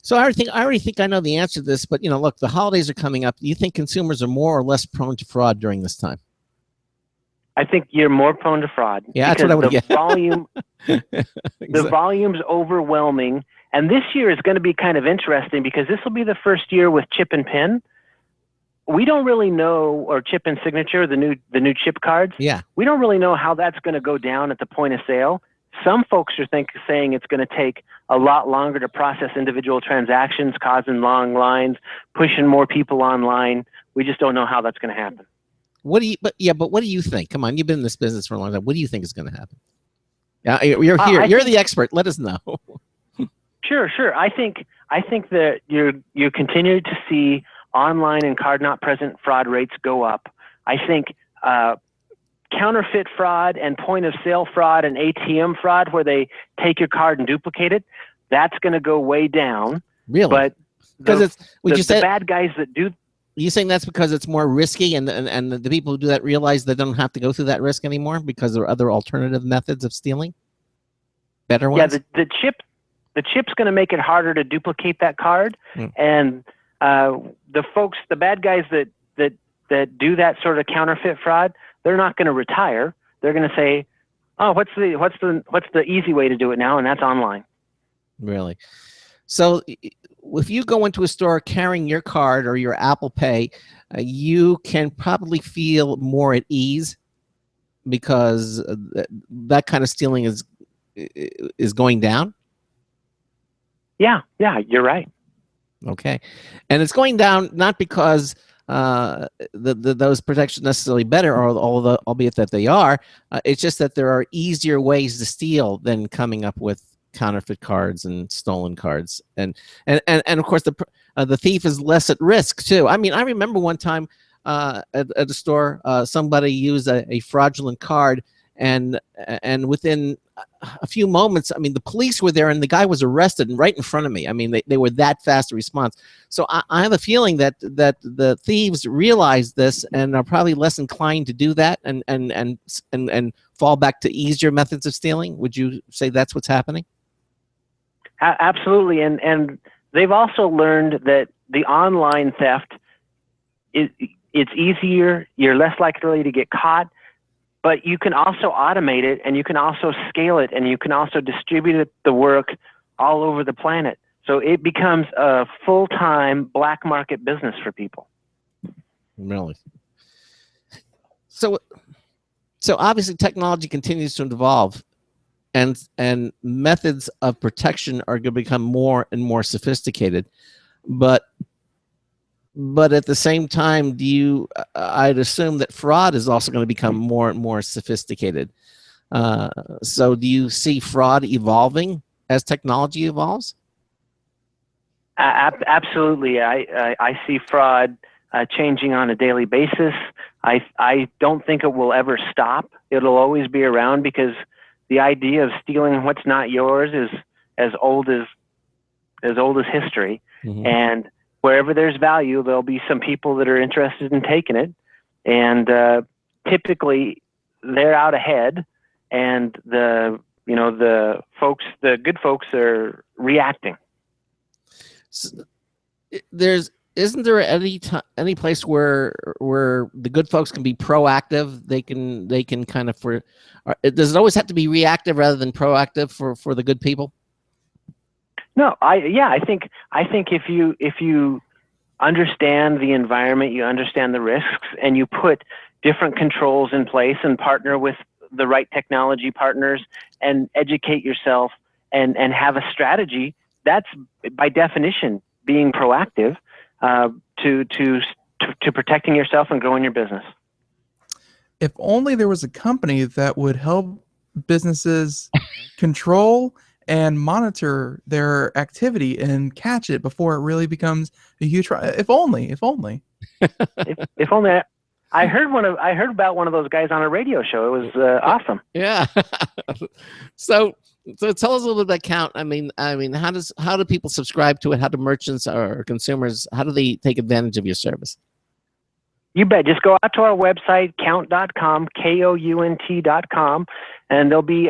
So I already think I know the answer to this, but look, the holidays are coming up. Do you think consumers are more or less prone to fraud during this time? I think you're more prone to fraud. Yeah, that's what I would get. The volume's overwhelming. And this year is going to be kind of interesting because this will be the first year with chip and PIN. We don't really know, or chip and signature, the new chip cards. Yeah. We don't really know how that's going to go down at the point of sale. Some folks are saying it's going to take a lot longer to process individual transactions, causing long lines, pushing more people online. We just don't know how that's going to happen. But what do you think? Come on, you've been in this business for a long time. What do you think is going to happen? You're here. You're the expert. Let us know. Sure. I think that you continue to see online and card not present fraud rates go up. I think counterfeit fraud and point of sale fraud and ATM fraud, where they take your card and duplicate it, that's going to go way down. Really? But because the bad guys that do. You saying that's because it's more risky, and the people who do that realize they don't have to go through that risk anymore because there are other alternative methods of stealing? Better ones? Yeah, the chip's going to make it harder to duplicate that card, and the bad guys that do that sort of counterfeit fraud, they're not going to retire. They're going to say, "Oh, what's the easy way to do it now?" And that's online. Really? So if you go into a store carrying your card or your Apple Pay, you can probably feel more at ease because that kind of stealing is going down? Yeah, you're right. Okay. And it's going down not because those protections necessarily better, albeit that they are. It's just that there are easier ways to steal than coming up with counterfeit cards and stolen cards, and of course the thief is less at risk too. I mean, I remember one time at a store, somebody used a fraudulent card, and within a few moments, I mean, the police were there and the guy was arrested right in front of me. I mean, they were that fast a response. So I have a feeling that the thieves realize this and are probably less inclined to do that and fall back to easier methods of stealing. Would you say that's what's happening? Absolutely, and they've also learned that the online theft it's easier. You're less likely to get caught, but you can also automate it, and you can also scale it, and you can also distribute the work all over the planet. So it becomes a full-time black market business for people. Really? So obviously technology continues to evolve, and methods of protection are going to become more and more sophisticated. But But at the same time, I'd assume that fraud is also going to become more and more sophisticated. So do you see fraud evolving as technology evolves? Absolutely. I see fraud changing on a daily basis. I don't think it will ever stop. It'll always be around because the idea of stealing what's not yours is as old as history. Mm-hmm. And wherever there's value, there'll be some people that are interested in taking it. And typically they're out ahead, and the good folks are reacting. So, isn't there any place where the good folks can be proactive? They can kind of does it always have to be reactive rather than proactive for the good people? No, I think if you understand the environment, you understand the risks, and you put different controls in place and partner with the right technology partners and educate yourself and have a strategy, that's by definition being proactive to protecting yourself and growing your business. If only there was a company that would help businesses control and monitor their activity and catch it before it really becomes a huge. If only. If only. I heard about one of those guys on a radio show. It was awesome. Yeah. So tell us a little bit about Kount. I mean, how do people subscribe to it? How do merchants or consumers, how do they take advantage of your service? You bet. Just go out to our website, Kount.com, KOUNT.com, and there'll be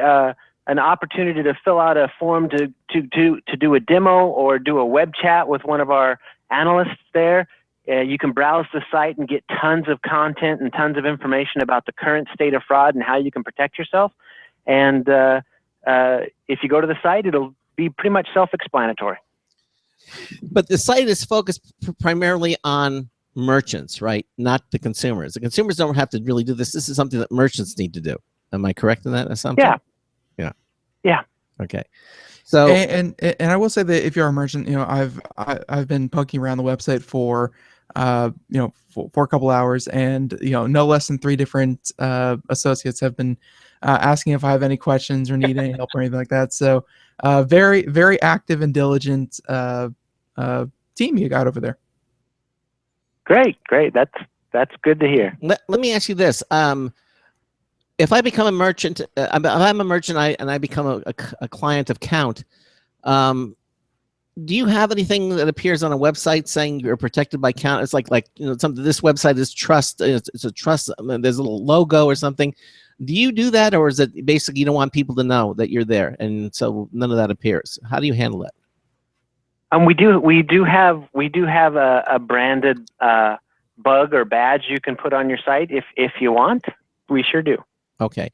an opportunity to fill out a form to do a demo or do a web chat with one of our analysts there. You can browse the site and get tons of content and tons of information about the current state of fraud and how you can protect yourself. And if you go to the site, it'll be pretty much self-explanatory. But the site is focused primarily on merchants, right? Not the consumers. The consumers don't have to really do this. This is something that merchants need to do. Am I correct in that assumption? Yeah. Okay. So and I will say that if you're a merchant, I've been poking around the website for for a couple hours, and no less than 3 different associates have been asking if I have any questions or need any help or anything like that. So very, very active and diligent team you got over there. Great. That's good to hear. Let me ask you this. If I become a merchant, if I'm a merchant and I become a client of Kount, do you have anything that appears on a website saying you're protected by Kount? It's like something. This website is trust. It's a trust. There's a little logo or something. Do you do that, or is it basically you don't want people to know that you're there, and so none of that appears? How do you handle that? We do have a branded bug or badge you can put on your site if you want. We sure do. Okay.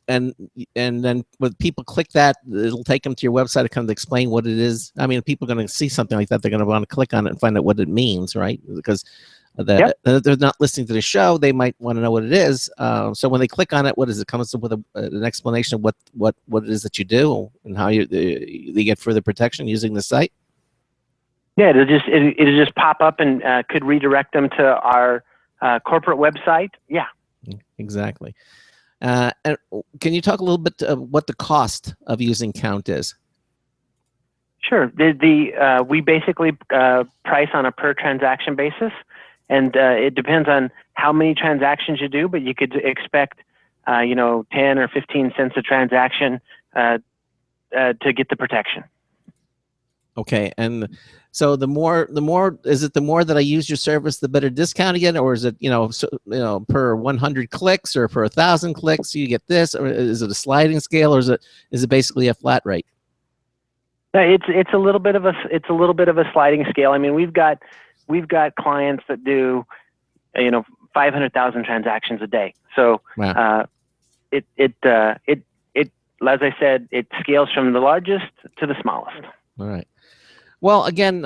And then when people click that, it'll take them to your website to kind of explain what it is. I mean, if people are going to see something like that, they're going to want to click on it and find out what it means, right? Because they're not listening to the show. They might want to know what it is. So when they click on it, what is it? Comes up with an explanation of what it is that you do and how they get further protection using the site. Yeah, it'll just pop up and could redirect them to our corporate website. Yeah, exactly. And can you talk a little bit what the cost of using Kount is? Sure. We basically price on a per transaction basis, and it depends on how many transactions you do, but you could expect 10 or 15 cents a transaction to get the protection. Okay, and so the more that I use your service, the better discount again, or is it per 100 clicks or per 1,000 clicks you get this, or is it a sliding scale, or is it basically a flat rate? It's a little bit of a sliding scale. I mean, we've got clients that do 500,000 transactions a day. So wow. It as I said, it scales from the largest to the smallest. All right. Well, again,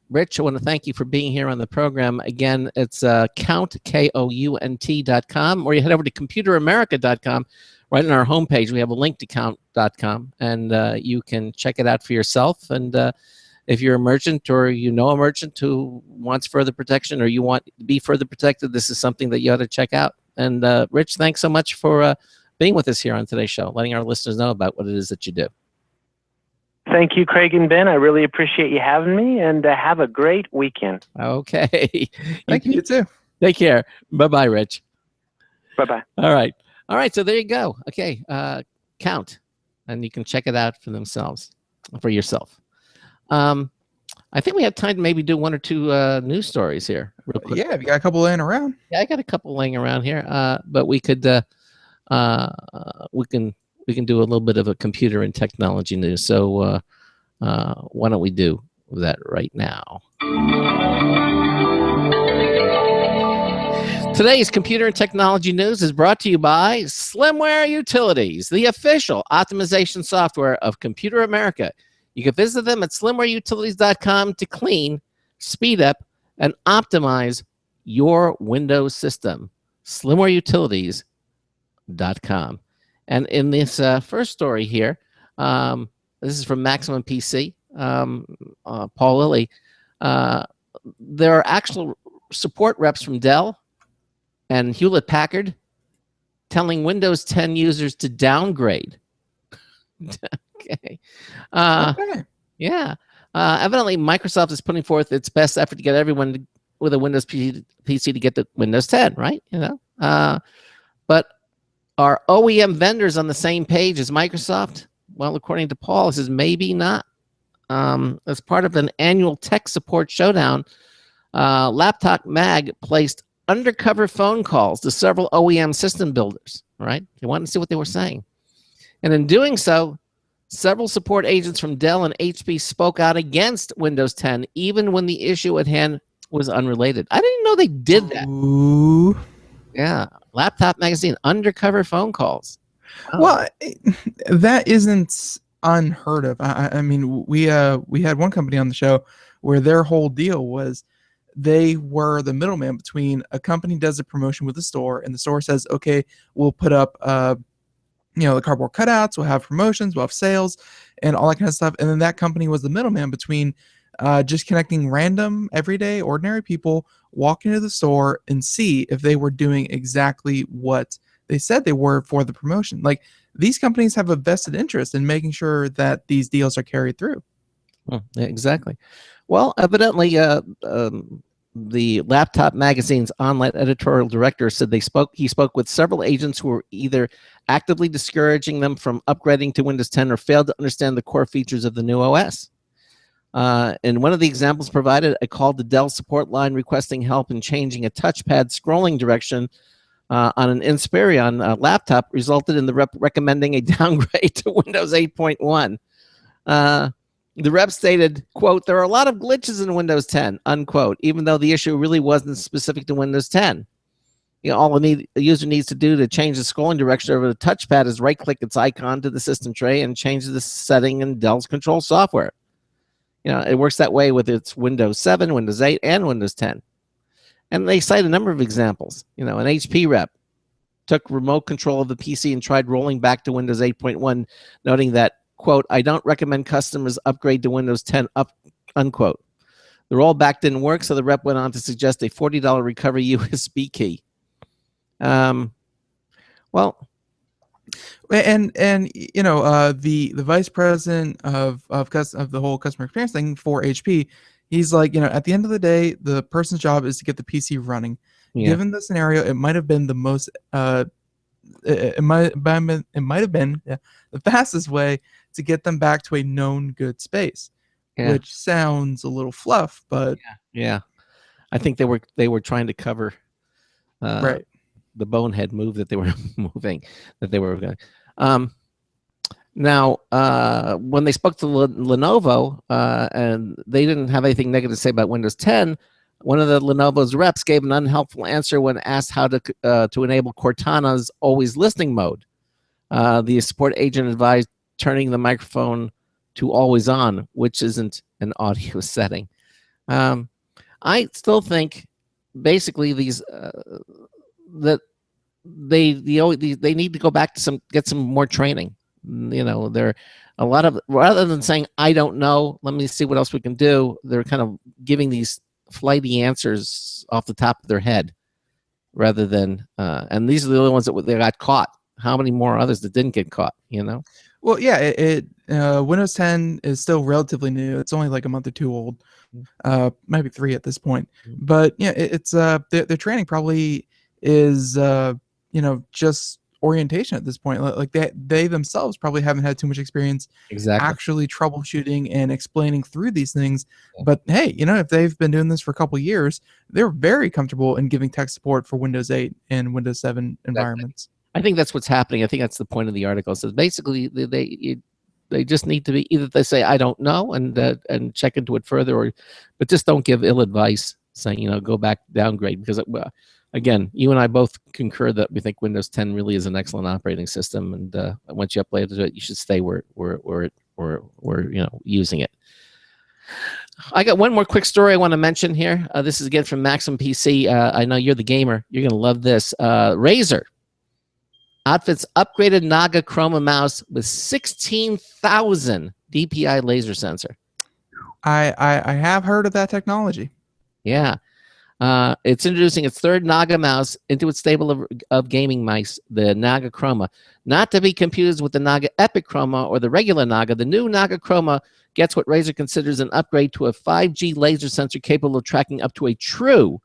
Rich, I want to thank you for being here on the program. Again, it's Kount, KOUNT.com, or you head over to computeramerica.com. Right on our homepage, we have a link to Kount.com, and you can check it out for yourself. And if you're a merchant or you know a merchant who wants further protection or you want to be further protected, this is something that you ought to check out. And Rich, thanks so much for being with us here on today's show, letting our listeners know about what it is that you do. Thank you, Craig and Ben. I really appreciate you having me, and have a great weekend. Okay. Thank you too. Take care. Bye-bye, Rich. Bye-bye. All right. All right. So there you go. Okay. Kount, and you can check it out for themselves, for yourself. I think we have time to maybe do one or two news stories here real quick. Yeah, we got a couple laying around. Yeah, I got a couple laying around here. But we could we can do a little bit of a computer and technology news. So why don't we do that right now? Today's computer and technology news is brought to you by Slimware Utilities, the official optimization software of Computer America. You can visit them at slimwareutilities.com to clean, speed up, and optimize your Windows system. Slimwareutilities.com. And in this first story here, this is from Maximum PC, Paul Lilly. There are actual support reps from Dell and Hewlett-Packard telling Windows 10 users to downgrade. Okay. Okay. Yeah. Evidently, Microsoft is putting forth its best effort to get everyone with a Windows PC to get the Windows 10, right? You know, but are OEM vendors on the same page as Microsoft? Well, according to Paul, he says maybe not. As part of an annual tech support showdown, Laptop Mag placed undercover phone calls to several OEM system builders, right? They wanted to see what they were saying. And in doing so, several support agents from Dell and HP spoke out against Windows 10, even when the issue at hand was unrelated. I didn't know they did that. Ooh. Yeah. Laptop Magazine, undercover phone calls. Oh. Well, that isn't unheard of. I mean, we had one company on the show where their whole deal was they were the middleman between a company does a promotion with the store, and the store says, okay, we'll put up the cardboard cutouts, we'll have promotions, we'll have sales, and all that kind of stuff. And then that company was the middleman between just connecting random, everyday, ordinary people, walk into the store and see if they were doing exactly what they said they were for the promotion. Like, these companies have a vested interest in making sure that these deals are carried through. Yeah, exactly. Well, evidently, the Laptop Magazine's online editorial director said he spoke with several agents who were either actively discouraging them from upgrading to Windows 10 or failed to understand the core features of the new OS. In one of the examples provided, a call to Dell support line requesting help in changing a touchpad scrolling direction on an Inspiron laptop resulted in the rep recommending a downgrade to Windows 8.1. The rep stated, quote, "There are a lot of glitches in Windows 10, unquote, even though the issue really wasn't specific to Windows 10. You know, all the user needs to do to change the scrolling direction over the touchpad is right-click its icon to the system tray and change the setting in Dell's control software. You know, it works that way with its Windows 7, Windows 8, and Windows 10. And they cite a number of examples. You know, an HP rep took remote control of the PC and tried rolling back to Windows 8.1, noting that, quote, "I don't recommend customers upgrade to Windows 10, unquote. The rollback didn't work, so the rep went on to suggest a $40 recovery USB key." Well, and the vice president of the whole customer experience thing for HP, he's like, at the end of the day, the person's job is to get the PC running. Yeah. Given the scenario, it might have been the most it might have been the fastest way to get them back to a known good space. Yeah. Which sounds a little fluff, but yeah. I think they were trying to cover right. the bonehead move that they were moving, that they were going. Now, when they spoke to Lenovo, and they didn't have anything negative to say about Windows 10, one of the Lenovo's reps gave an unhelpful answer when asked how to enable Cortana's always listening mode. The support agent advised turning the microphone to always on, which isn't an audio setting. I still think basically these that they need to go back to get some more training. You know, they're a lot of, rather than saying, I don't know, let me see what else we can do, they're kind of giving these flighty answers off the top of their head rather than, and these are the only ones that they got caught. How many more others that didn't get caught, you know? Well, yeah, Windows 10 is still relatively new. It's only like a month or two old, maybe 3 at this point. But yeah, it's their training probably is just orientation at this point. Like they themselves probably haven't had too much experience actually troubleshooting and explaining through these things. But hey, if they've been doing this for a couple of years, they're very comfortable in giving tech support for Windows 8 and Windows 7 environments. I think that's what's happening. I think that's the point of the article. So basically, they just need to be, either they say I don't know and check into it further, but just don't give ill advice saying go back, downgrade, because again, you and I both concur that we think Windows 10 really is an excellent operating system, and once you upload it, you should stay where using it. I got one more quick story I want to mention here. This is again from Maxim PC. I know you're the gamer. You're gonna love this. Razer outfits upgraded Naga Chroma mouse with 16,000 DPI laser sensor. I have heard of that technology. Yeah. It's introducing its third Naga mouse into its stable of gaming mice, the Naga Chroma. Not to be confused with the Naga Epic Chroma or the regular Naga, the new Naga Chroma gets what Razer considers an upgrade to a 5G laser sensor capable of tracking up to a true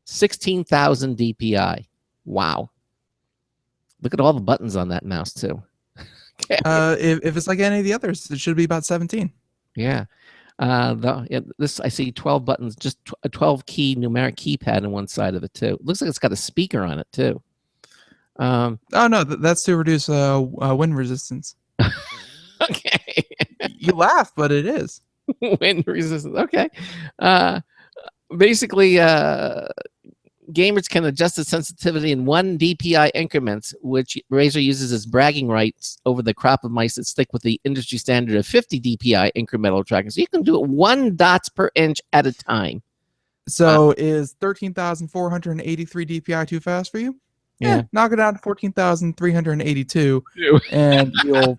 16,000 DPI. Wow. Look at all the buttons on that mouse, too. If it's like any of the others, it should be about 17. Yeah. This, I see 12 buttons, just a 12 key numeric keypad on one side of it, too. Looks like it's got a speaker on it, too. Oh, no, that's to reduce wind resistance. Okay. You laugh, but it is. Wind resistance. Okay. Basically, gamers can adjust the sensitivity in 1 DPI increments, which Razer uses as bragging rights over the crop of mice that stick with the industry standard of 50 DPI incremental tracking. So you can do it 1 dots per inch at a time. So is 13,483 DPI too fast for you? Yeah, knock it out to 14,382, and you'll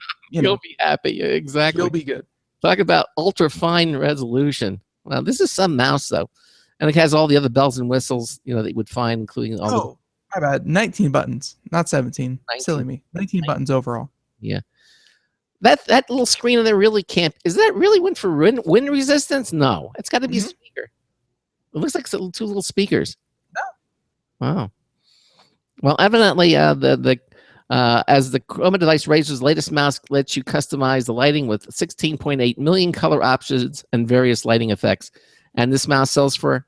be happy. Exactly. You'll be good. Talk about ultra fine resolution. Well, this is some mouse though. And it has all the other bells and whistles, that you would find, including all my bad. 19 buttons, not 17. 19. Silly me. 19 buttons overall. Yeah. That little screen in there really can't. Is that really one for wind resistance? No. It's got to be a speaker. It looks like 2 little speakers. No. Wow. Well, evidently, as the Chroma device Razer's latest mouse lets you customize the lighting with 16.8 million color options and various lighting effects. And this mouse sells for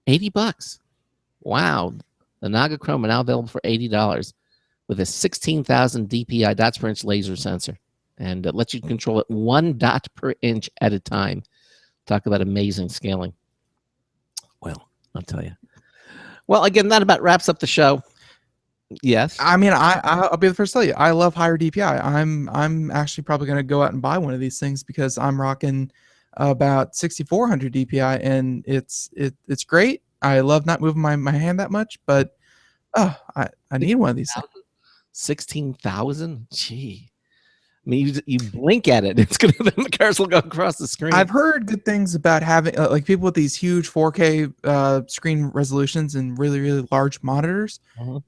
$80. Wow. The Naga Chroma now available for $80 with a 16,000 DPI dots per inch laser sensor. And it lets you control it 1 dot per inch at a time. Talk about amazing scaling. Well, I'll tell you. Well, again, that about wraps up the show. Yes. I mean, I'll be the first to tell you, I love higher DPI. I'm actually probably going to go out and buy one of these things because I'm rocking about 6,400 DPI, and it's great. I love not moving my hand that much, but I need one of these things. 16,000? Gee. I mean, you blink at it, it's gonna the cars will go across the screen. I've heard good things about having like people with these huge 4K screen resolutions and really, really large monitors.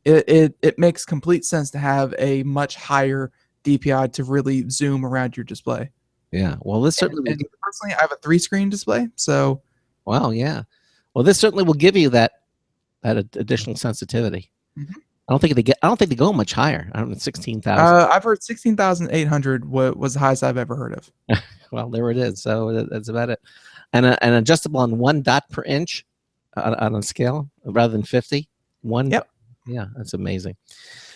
It makes complete sense to have a much higher DPI to really zoom around your display. Yeah, well, this certainly. And personally, I have a 3-screen display, so. Wow, yeah. Well, this certainly will give you that additional sensitivity. I don't think they go much higher. I don't know, 16,000. I've heard 16,800 was the highest I've ever heard of. Well, there it is. So that's about it. And adjustable on 1 dot per inch on a scale rather than 50. Yep. Yeah, that's amazing.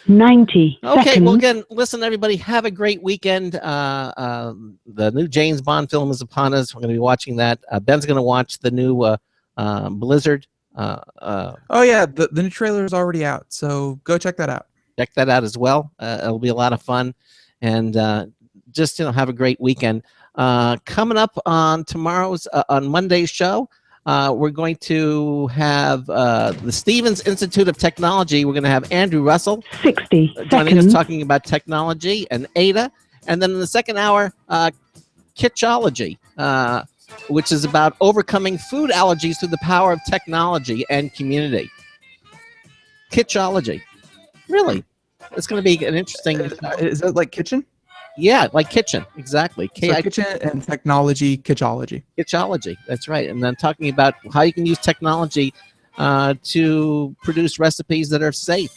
90 Okay, seconds. well, again, listen, everybody, have a great weekend. The new James Bond film is upon us. We're going to be watching that. Ben's going to watch the new Blizzard. Oh, yeah, the new trailer is already out, so go check that out. Check that out as well. It'll be a lot of fun. And just, have a great weekend. Coming up on on Monday's show, we're going to have the Stevens Institute of Technology. We're going to have Andrew Russell 60 joining seconds. us talking about technology, and Ada. And then in the second hour, Kitschology, which is about overcoming food allergies through the power of technology and community. Kitschology. Really? It's going to be an interesting... Is that like kitchen? Yeah, like kitchen. Exactly. So kitchen and technology, Kitschology. Kitschology. That's right. And then talking about how you can use technology to produce recipes that are safe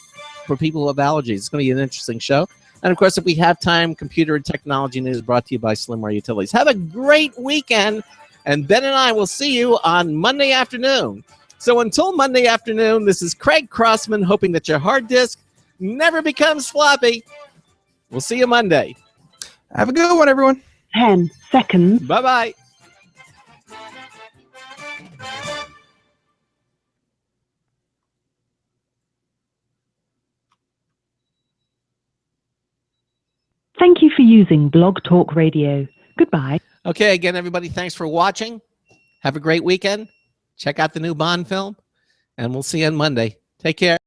for people who have allergies. It's going to be an interesting show. And of course, if we have time, computer and technology news brought to you by Slimware Utilities. Have a great weekend. And Ben and I will see you on Monday afternoon. So until Monday afternoon, this is Craig Crossman, hoping that your hard disk never becomes floppy. We'll see you Monday. Have a good one, everyone. 10 seconds. Bye-bye. Thank you for using Blog Talk Radio. Goodbye. Okay, again, everybody, thanks for watching. Have a great weekend. Check out the new Bond film, and we'll see you on Monday. Take care.